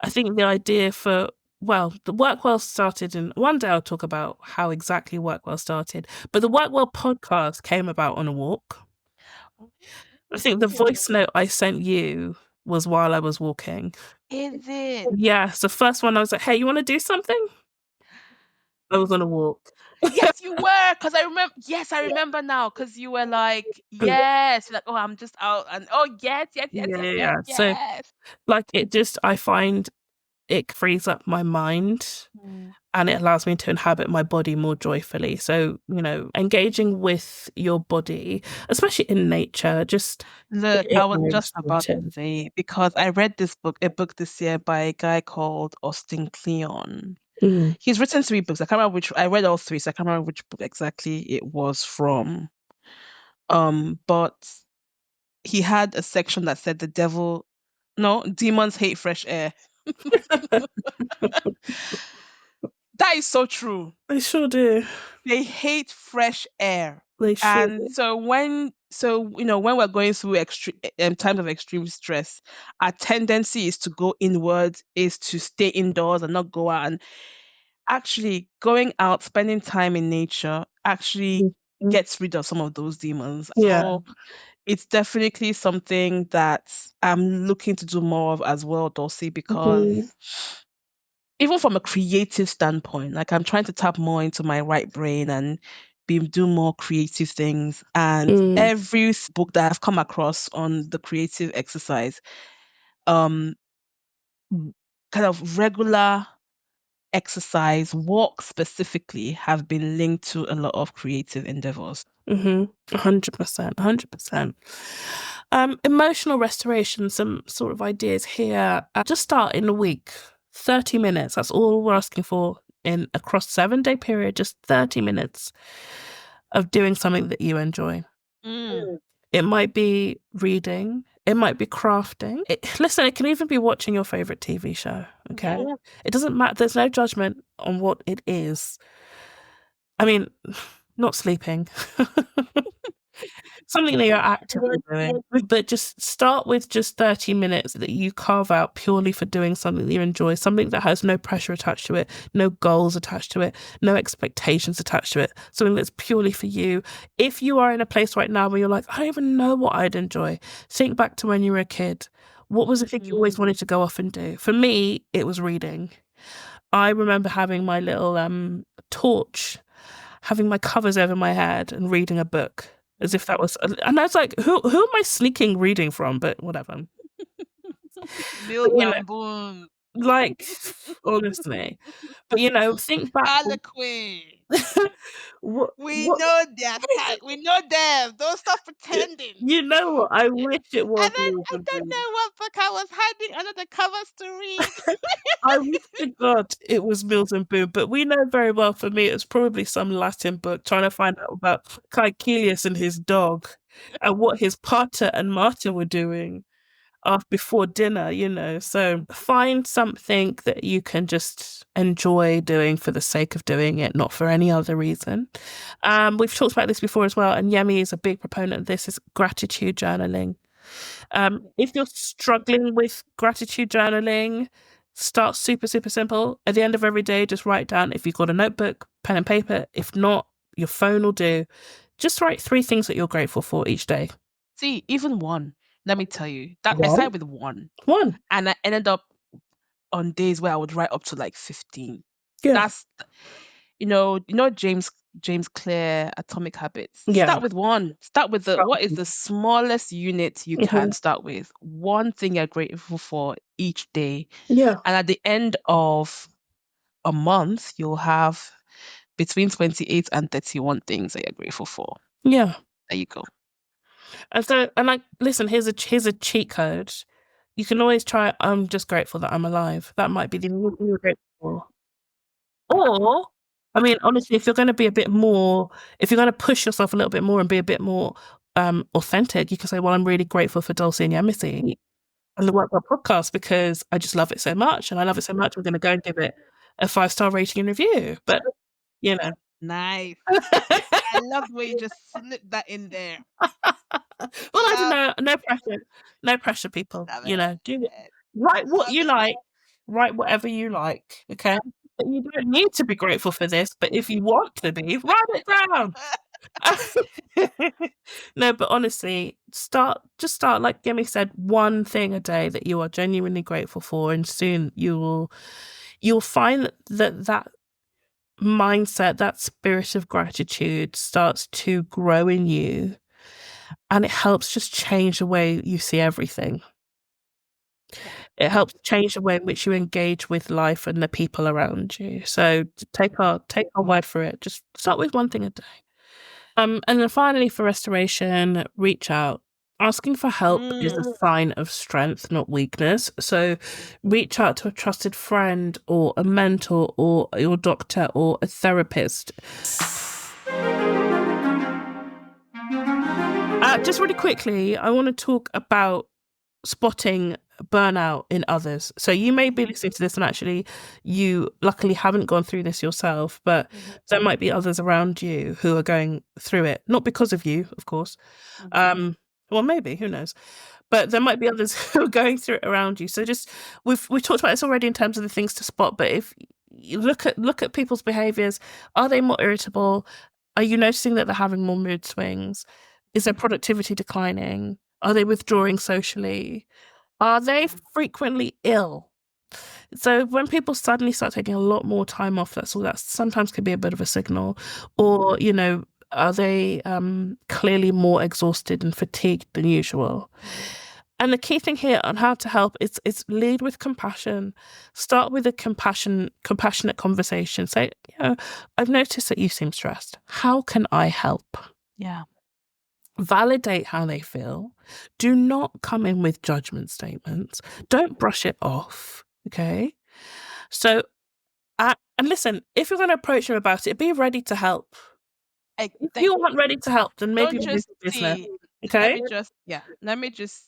I think the idea for the WorkWell started, and one day I'll talk about how exactly WorkWell started, but the WorkWell podcast came about on a walk. I think the voice note I sent you was while I was walking. Is it? Yes, the first one I was like, hey, you want to do something? I was on a walk. Yes, you were, because I remember. Yes, I remember now, because you were like, yes, like, oh, I'm just out, and oh, yes. So, like, I find it frees up my mind, and it allows me to inhabit my body more joyfully. So, engaging with your body, especially in nature, just look. I was just about to say, because I read a book this year by a guy called Austin Kleon. He's written 3 books. I can't remember which. I read all 3, so I can't remember which book exactly it was from. But he had a section that said demons hate fresh air. That is so true. They sure do. They hate fresh air. They sure and do. so when we're going through times of extreme stress, our tendency is to go inwards, is to stay indoors and not go out. And actually going out, spending time in nature actually gets rid of some of those demons. Yeah. So it's definitely something that I'm looking to do more of as well, Dulcie, because even from a creative standpoint, like I'm trying to tap more into my right brain and do more creative things. And every book that I've come across on the creative exercise, kind of regular exercise, walk specifically, have been linked to a lot of creative endeavors. 100%. Emotional restoration, some sort of ideas here. Just start in a week, 30 minutes. That's all we're asking for across 7-day period, just 30 minutes of doing something that you enjoy. It might be reading. It might be crafting. Listen, it can even be watching your favorite TV show. Okay. Yeah. It doesn't matter. There's no judgment on what it is. I mean, not sleeping. Something that you're actively doing. But just start with just 30 minutes that you carve out purely for doing something that you enjoy, something that has no pressure attached to it, no goals attached to it, no expectations attached to it, something that's purely for you. If you are in a place right now where you're like, I don't even know what I'd enjoy, think back to when you were a kid. What was the thing you always wanted to go off and do? For me, it was reading. I remember having my little torch, having my covers over my head and reading a book. As if that was, and I was like, who am I sneaking reading from? But whatever. Like, honestly. But think back. Harlequin. We know them. Don't stop pretending. You know what? I wish it was. And then I don't know what book I was hiding under the covers to read. I wish to God it was Mills and Boon, but we know very well, for me, it's probably some Latin book trying to find out about Caecilius and his dog and what his pater and Marta were doing before dinner, So find something that you can just enjoy doing for the sake of doing it, not for any other reason. We've talked about this before as well, and Yemi is a big proponent of this, is gratitude journaling. If you're struggling with gratitude journaling, start super, super simple. At the end of every day, just write down, if you've got a notebook, pen and paper. If not, your phone will do. Just write 3 things that you're grateful for each day. See, even one. Let me tell you, that I started with one, and I ended up on days where I would write up to like 15. Yeah. That's, James James Clear, Atomic Habits. Yeah. Start with one. Start with what is the smallest unit you can start with? One thing you're grateful for each day. Yeah. And at the end of a month, you'll have between 28 and 31 things that you're grateful for. Yeah. There you go. And listen, here's a cheat code. You can always try, I'm just grateful that I'm alive. That might be the only thing you're grateful for. Or, I mean, honestly, if you're going to be a bit more, if you're going to push yourself a little bit more and be a bit more authentic, you can say, well, I'm really grateful for Dulcie and Yemisi and the WorkWell podcast because I just love it so much. And I love it so much, I'm going to go and give it a 5-star rating and review. But, you know. Nice. I love the way you just slipped that in there. Well, I don't know. No pressure. No pressure, people. You know, write what you like. Write whatever you like. Okay. But you don't need to be grateful for this. But if you want to be, write it down. No, but honestly, start like Yemi said, one thing a day that you are genuinely grateful for, and soon you'll find that mindset, that spirit of gratitude starts to grow in you. And it helps just change the way you see everything. It helps change the way in which you engage with life and the people around you. So take our word for it. Just start with one thing a day. And then finally, for restoration, reach out. Asking for help is a sign of strength, not weakness. So reach out to a trusted friend or a mentor or your doctor or a therapist. Just really quickly, I want to talk about spotting burnout in others. So you may be listening to this and actually you luckily haven't gone through this yourself, but there might be others around you who are going through it, not because of you, of course. Well, maybe, who knows? But there might be others who are going through it around you. So just we've talked about this already in terms of the things to spot. But if you look at people's behaviors, are they more irritable? Are you noticing that they're having more mood swings? Is their productivity declining? Are they withdrawing socially? Are they frequently ill? So when people suddenly start taking a lot more time off, that sometimes can be a bit of a signal. Or, you know, are they clearly more exhausted and fatigued than usual? And the key thing here on how to help is lead with compassion. Start with a compassionate conversation. Say, you know, I've noticed that you seem stressed. How can I help? Yeah. Validate how they feel. Do not come in with judgment statements. Don't brush it off. Okay. So, and listen, if you're going to approach them about it, be ready to help. If you aren't ready to help, then maybe just business. Okay. Let me just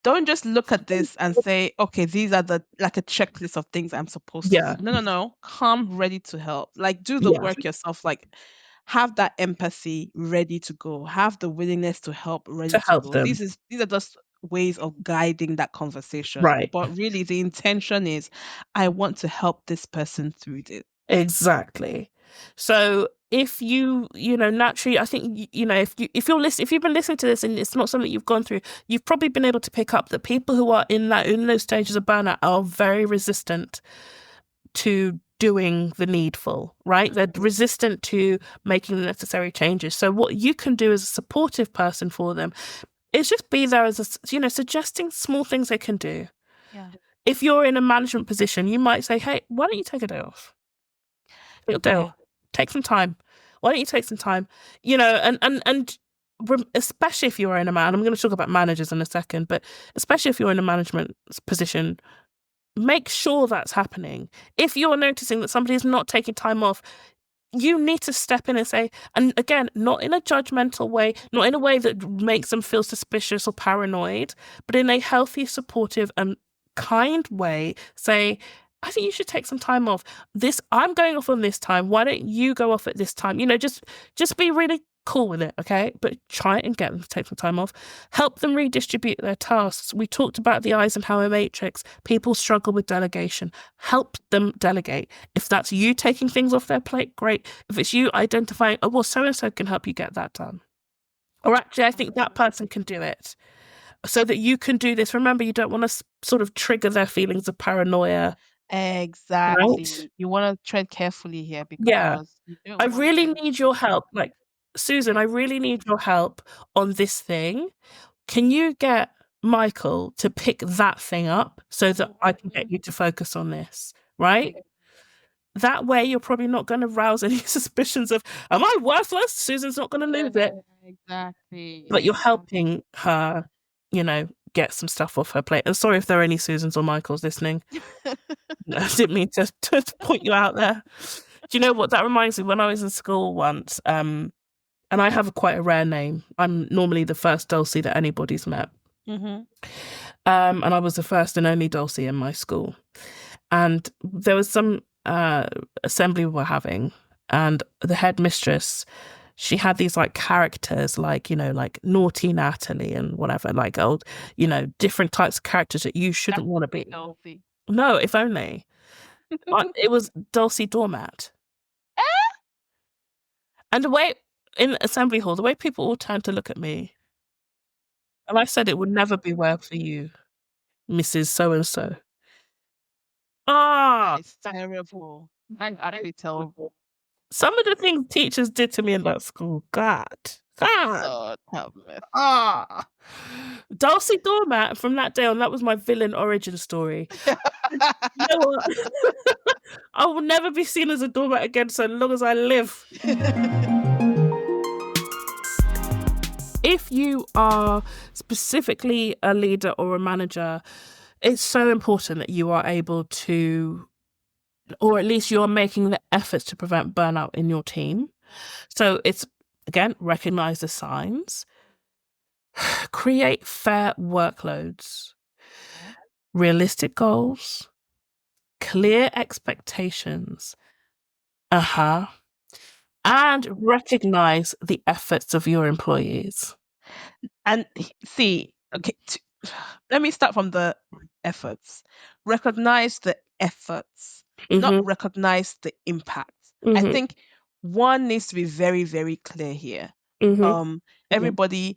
don't just look at this and say, okay, these are like a checklist of things I'm supposed to do. No. Come ready to help. Like do the work yourself. Like have that empathy ready to go. Have the willingness to help ready to help go. them. These are just ways of guiding that conversation. Right. But really the intention is I want to help this person through this. Exactly. So if you know, naturally, I think, you know, if you've been listening to this and it's not something you've gone through, you've probably been able to pick up that people who are in those stages of burnout are very resistant to doing the needful, right? They're resistant to making the necessary changes. So what you can do as a supportive person for them is just be there as suggesting small things they can do. Yeah. If you're in a management position, you might say, hey, why don't you take a day off? Take some time. Why don't you take some time? You know, and especially if you're in I'm going to talk about managers in a second, but especially if you're in a management position, make sure that's happening. If you're noticing that somebody is not taking time off, you need to step in and say, and again, not in a judgmental way, not in a way that makes them feel suspicious or paranoid, but in a healthy, supportive and kind way, say, I think you should take some time off. I'm going off on this time. Why don't you go off at this time? You know, just be really cool with it, okay? But try and get them to take some time off. Help them redistribute their tasks. We talked about the Eisenhower matrix. People struggle with delegation. Help them delegate. If that's you taking things off their plate, great. If it's you identifying, oh, well, so-and-so can help you get that done. Or actually, I think that person can do it. So that you can do this. Remember, you don't want to sort of trigger their feelings of paranoia Exactly. right? You want to tread carefully here Yeah. because you don't I want really to. need your help. Like, Susan, I really need your help on this thing. Can you get Michael to pick that thing up so that I can get you to focus on this, right? That way, you're probably not going to rouse any suspicions of, am I worthless? Susan's not going to lose it. Exactly. But you're helping her, get some stuff off her plate. And sorry if there are any Susans or Michaels listening. I didn't mean to point you out there. Do you know what? That reminds me, when I was in school once, and I have quite a rare name. I'm normally the first Dulcie that anybody's met. Mm-hmm. And I was the first and only Dulcie in my school. And there was some assembly we were having, and the headmistress, she had these like characters, like, like naughty Natalie and whatever, like old, different types of characters that you shouldn't want to be. Healthy. No, if only. It was Dulcie Doormat. And the way, in assembly hall, the way people all turned to look at me, and I said it would never be well for you, Mrs. So-and-so. It's terrible. Actually terrible. Some of the things teachers did to me in that school, God. Oh, Dulcie Doormat, from that day on, that was my villain origin story. You know what? I will never be seen as a doormat again so long as I live. If you are specifically a leader or a manager, it's so important that you are able to, or at least you're making the efforts to prevent burnout in your team. So it's, again, recognize the signs, create fair workloads, realistic goals, clear expectations, and recognize the efforts of your employees. And see, okay, let me start from the efforts. Recognize the efforts, not recognize the impact. I think one needs to be very, very clear here. Everybody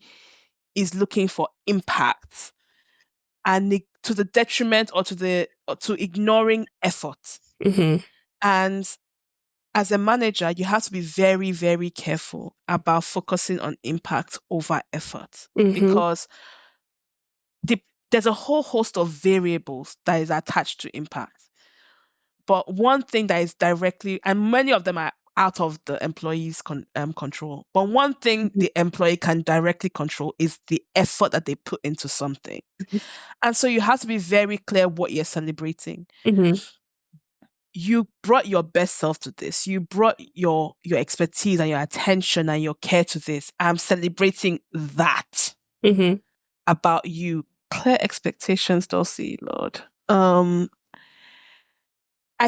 is looking for impact, and to the detriment or to ignoring effort. And as a manager, you have to be very, very careful about focusing on impact over effort, because there's a whole host of variables that is attached to impact. But one thing that is directly, and many of them are out of the employee's control, but one thing the employee can directly control is the effort that they put into something. And so you have to be very clear what you're celebrating. You brought your best self to this. You brought your expertise and your attention and your care to this. I'm celebrating that about you. Clear expectations, Dulcie, Lord. I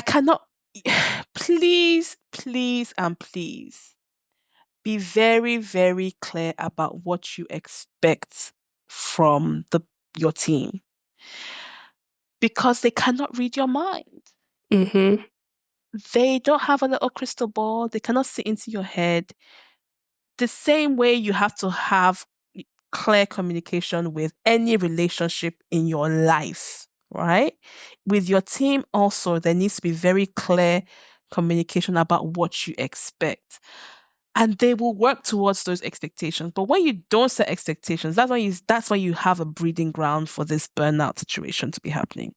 cannot, please, and please be very, very clear about what you expect from your team, because they cannot read your mind. They don't have a little crystal ball. They cannot see into your head. The same way you have to have clear communication with any relationship in your life, right? With your team also, there needs to be very clear communication about what you expect. And they will work towards those expectations. But when you don't set expectations, that's why you have a breeding ground for this burnout situation to be happening.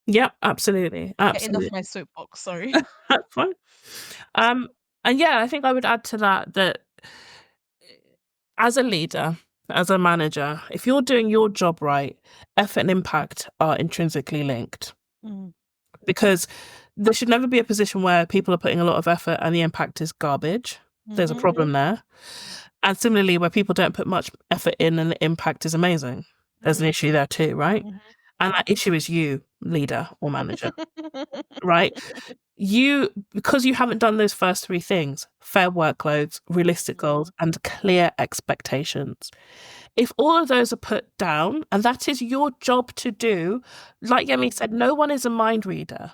Yeah, absolutely. Getting off my soapbox, sorry. That's fine. And yeah, I think I would add to that as a leader, as a manager, if you're doing your job right, effort and impact are intrinsically linked. Because there should never be a position where people are putting a lot of effort and the impact is garbage. There's a problem there. And similarly, where people don't put much effort in and the impact is amazing, there's an issue there too, right? And that issue is you, leader or manager, right? Because you haven't done those first three things, fair workloads, realistic goals, and clear expectations. If all of those are put down, and that is your job to do, like Yemi said, no one is a mind reader.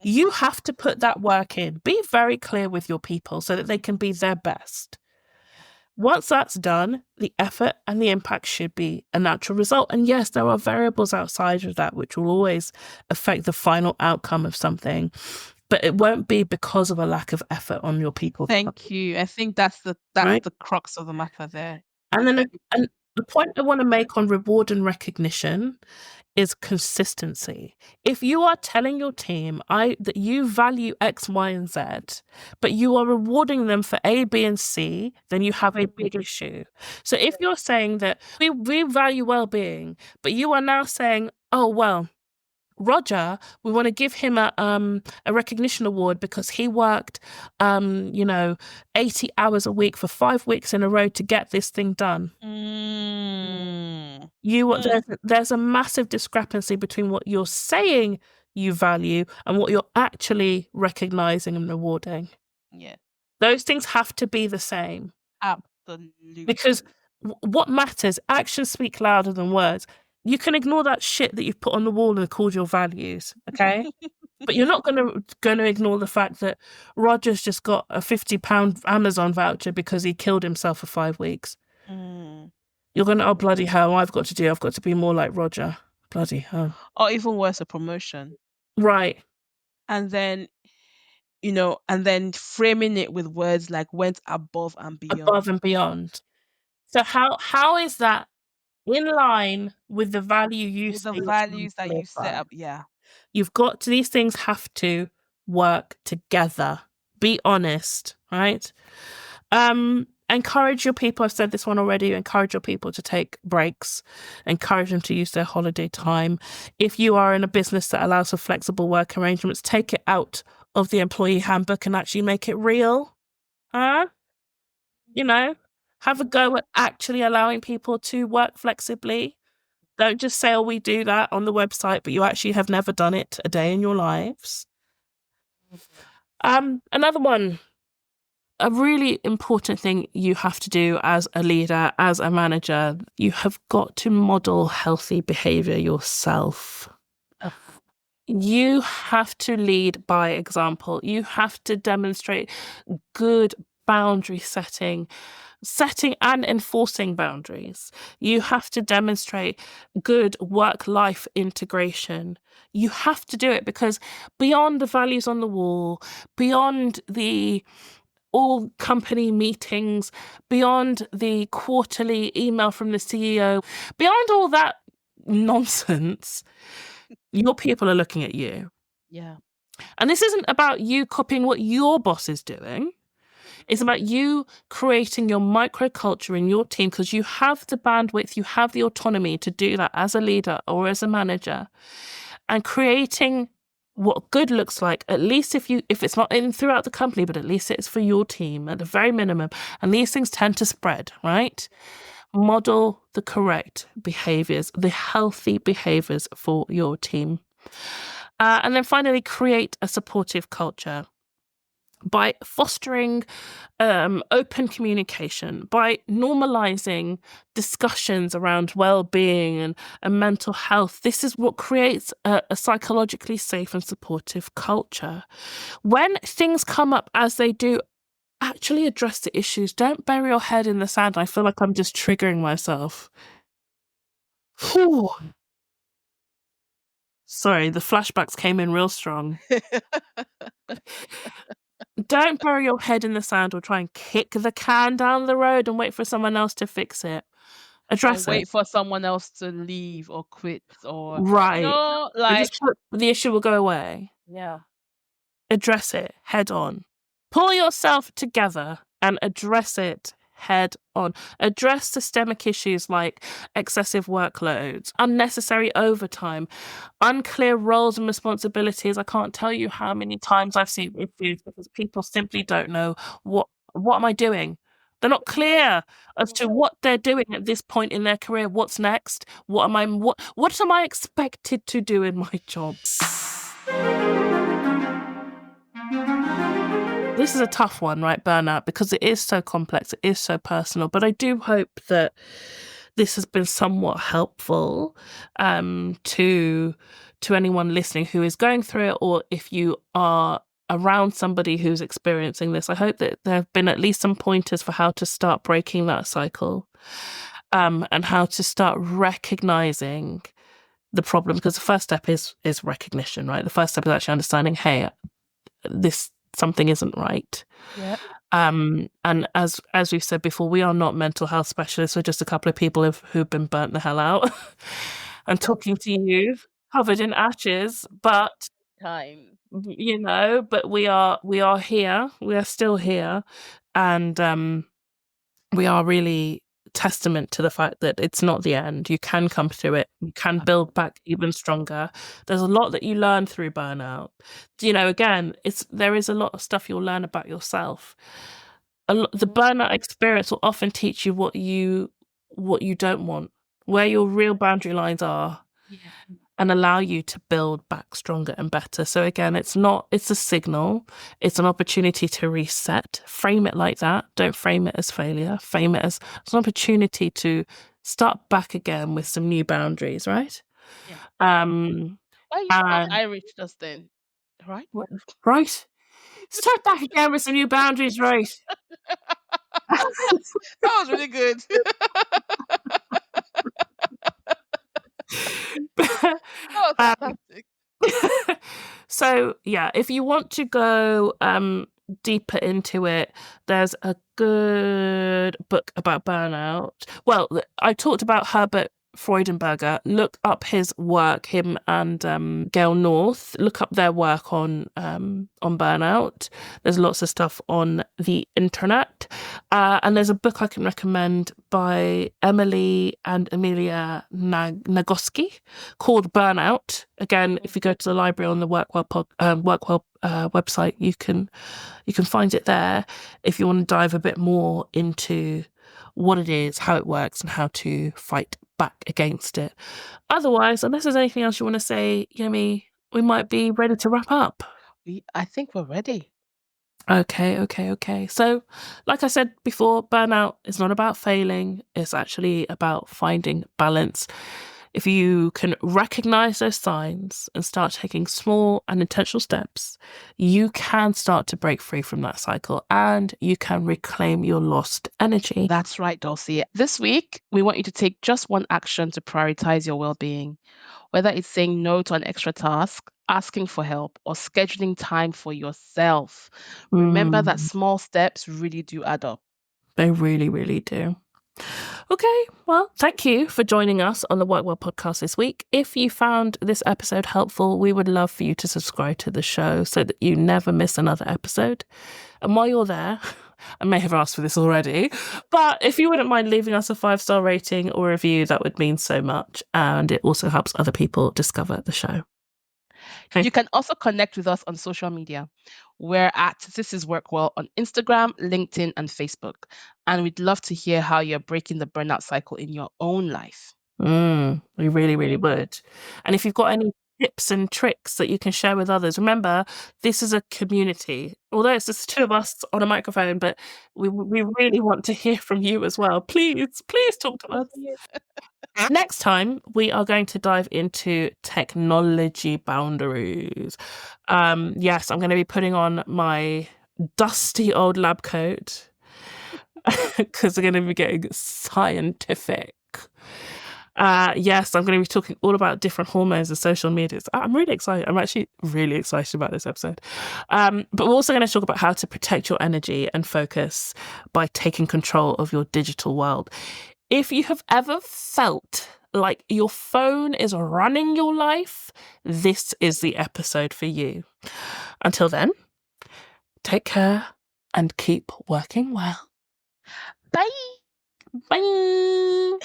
You have to put that work in. Be very clear with your people so that they can be their best. Once that's done, the effort and the impact should be a natural result. And yes, there are variables outside of that which will always affect the final outcome of something, but it won't be because of a lack of effort on your people. Thank you. I think that's the crux of the matter there. And then the point I want to make on reward and recognition is consistency. If you are telling your team that you value X, Y, and Z, but you are rewarding them for A, B, and C, then you have a big issue. So if you're saying that we value well-being, but you are now saying, oh, well, Roger, we want to give him a recognition award because he worked, 80 hours a week for 5 weeks in a row to get this thing done. There's a massive discrepancy between what you're saying you value and what you're actually recognizing and rewarding. Yeah. Those things have to be the same. Absolutely. Because what matters, actions speak louder than words. You can ignore that shit that you've put on the wall and called your values, okay? But you're not going to ignore the fact that Roger's just got a £50 Amazon voucher because he killed himself for 5 weeks. You're going to, oh, bloody hell, I've got to be more like Roger. Bloody hell. Or even worse, a promotion. Right. And then, framing it with words like went above and beyond. Above and beyond. So how is that in line with the values that you set up? Yeah. These things have to work together. Be honest, right? Encourage your people. I've said this one already. Encourage your people to take breaks. Encourage them to use their holiday time. If you are in a business that allows for flexible work arrangements, take it out of the employee handbook and actually make it real. Have a go at actually allowing people to work flexibly. Don't just say, oh, we do that on the website, but you actually have never done it a day in your lives. Another one, a really important thing you have to do as a leader, as a manager, you have got to model healthy behavior yourself. You have to lead by example. You have to demonstrate good boundary setting and enforcing boundaries. You have to demonstrate good work-life integration. You have to do it because beyond the values on the wall, beyond the all company meetings, beyond the quarterly email from the CEO, beyond all that nonsense, your people are looking at you. Yeah. And this isn't about you copying what your boss is doing. It's about you creating your microculture in your team because you have the bandwidth, you have the autonomy to do that as a leader or as a manager, and creating what good looks like, at least if it's not in throughout the company, but at least it's for your team at the very minimum. And these things tend to spread, right? Model the correct behaviors, the healthy behaviors for your team. And then finally, create a supportive culture by fostering open communication, by normalizing discussions around well-being and mental health. This is what creates a psychologically safe and supportive culture. When things come up as they do, actually address the issues. Don't bury your head in the sand. I feel like I'm just triggering myself. Whew. Sorry, the flashbacks came in real strong. Don't bury your head in the sand or try and kick the can down the road and wait for someone else to fix it. Address it. Wait for someone else to leave or quit or... Right. The issue will go away. Yeah. Address it head on. Pull yourself together and address it head on. Address systemic issues like excessive workloads, unnecessary overtime, unclear roles and responsibilities. I can't tell you how many times I've seen issues because people simply don't know what am I doing. They're not clear as to what they're doing at this point in their career. What's next? What am I expected to do in my job? This is a tough one, right, burnout, because it is so complex, it is so personal. But I do hope that this has been somewhat helpful to anyone listening who is going through it, or if you are around somebody who's experiencing this, I hope that there have been at least some pointers for how to start breaking that cycle, and how to start recognizing the problem. Because the first step is recognition, right? The first step is actually understanding, hey, this something isn't right. Yeah. And as we've said before, we are not mental health specialists. We're just a couple of people who've been burnt the hell out. And talking to you, covered in ashes, but Time. but we are here. We are still here, and we are really testament to the fact that it's not the end. You can come through it. You can build back even stronger. There's a lot that you learn through burnout. Again, there is a lot of stuff you'll learn about yourself. The burnout experience will often teach you what you don't want, where your real boundary lines are, and allow you to build back stronger and better. So again, it's a signal. It's an opportunity to reset. Frame it like that. Don't frame it as failure. Frame it as an opportunity to start back again with some new boundaries, right? Yeah. Why you Irish just then? Right? Right. Start back again with some new boundaries, right? That was really good. That was fantastic. So yeah, if you want to go deeper into it, there's a good book about burnout. Well, I talked about Herbert Freudenberger. Look up his work, him and Gail North. Look up their work on burnout. There's lots of stuff on the internet, and there's a book I can recommend by Emily and Amelia Nagoski called Burnout. Again, if you go to the library on the WorkWell website, you can find it there if you want to dive a bit more into what it is, how it works, and how to fight back against it. Otherwise, unless there's anything else you want to say, Yemi, we might be ready to wrap up. I think we're ready. Okay. So, like I said before, burnout is not about failing. It's actually about finding balance. If you can recognize those signs and start taking small and intentional steps, you can start to break free from that cycle and you can reclaim your lost energy. That's right, Dulcie. This week, we want you to take just one action to prioritize your well-being. Whether it's saying no to an extra task, asking for help, or scheduling time for yourself. Remember that small steps really do add up. They really, really do. Okay, well, thank you for joining us on the WorkWell podcast this week. If you found this episode helpful, we would love for you to subscribe to the show so that you never miss another episode. And while you're there, I may have asked for this already, but if you wouldn't mind leaving us a 5-star rating or review, that would mean so much. And it also helps other people discover the show. Okay. You can also connect with us on social media. We're at This Is WorkWell on Instagram, LinkedIn, and Facebook. And we'd love to hear how you're breaking the burnout cycle in your own life. We really, really would. And if you've got any tips and tricks that you can share with others, remember, this is a community. Although it's just 2 of us on a microphone, but we really want to hear from you as well. Please talk to us. Next time, we are going to dive into technology boundaries. Yes, I'm going to be putting on my dusty old lab coat because we're going to be getting scientific. Yes, I'm going to be talking all about different hormones and social medias. I'm really excited. I'm actually really excited about this episode. But we're also going to talk about how to protect your energy and focus by taking control of your digital world. If you have ever felt like your phone is running your life, this is the episode for you. Until then, take care and keep working well. Bye. Bye.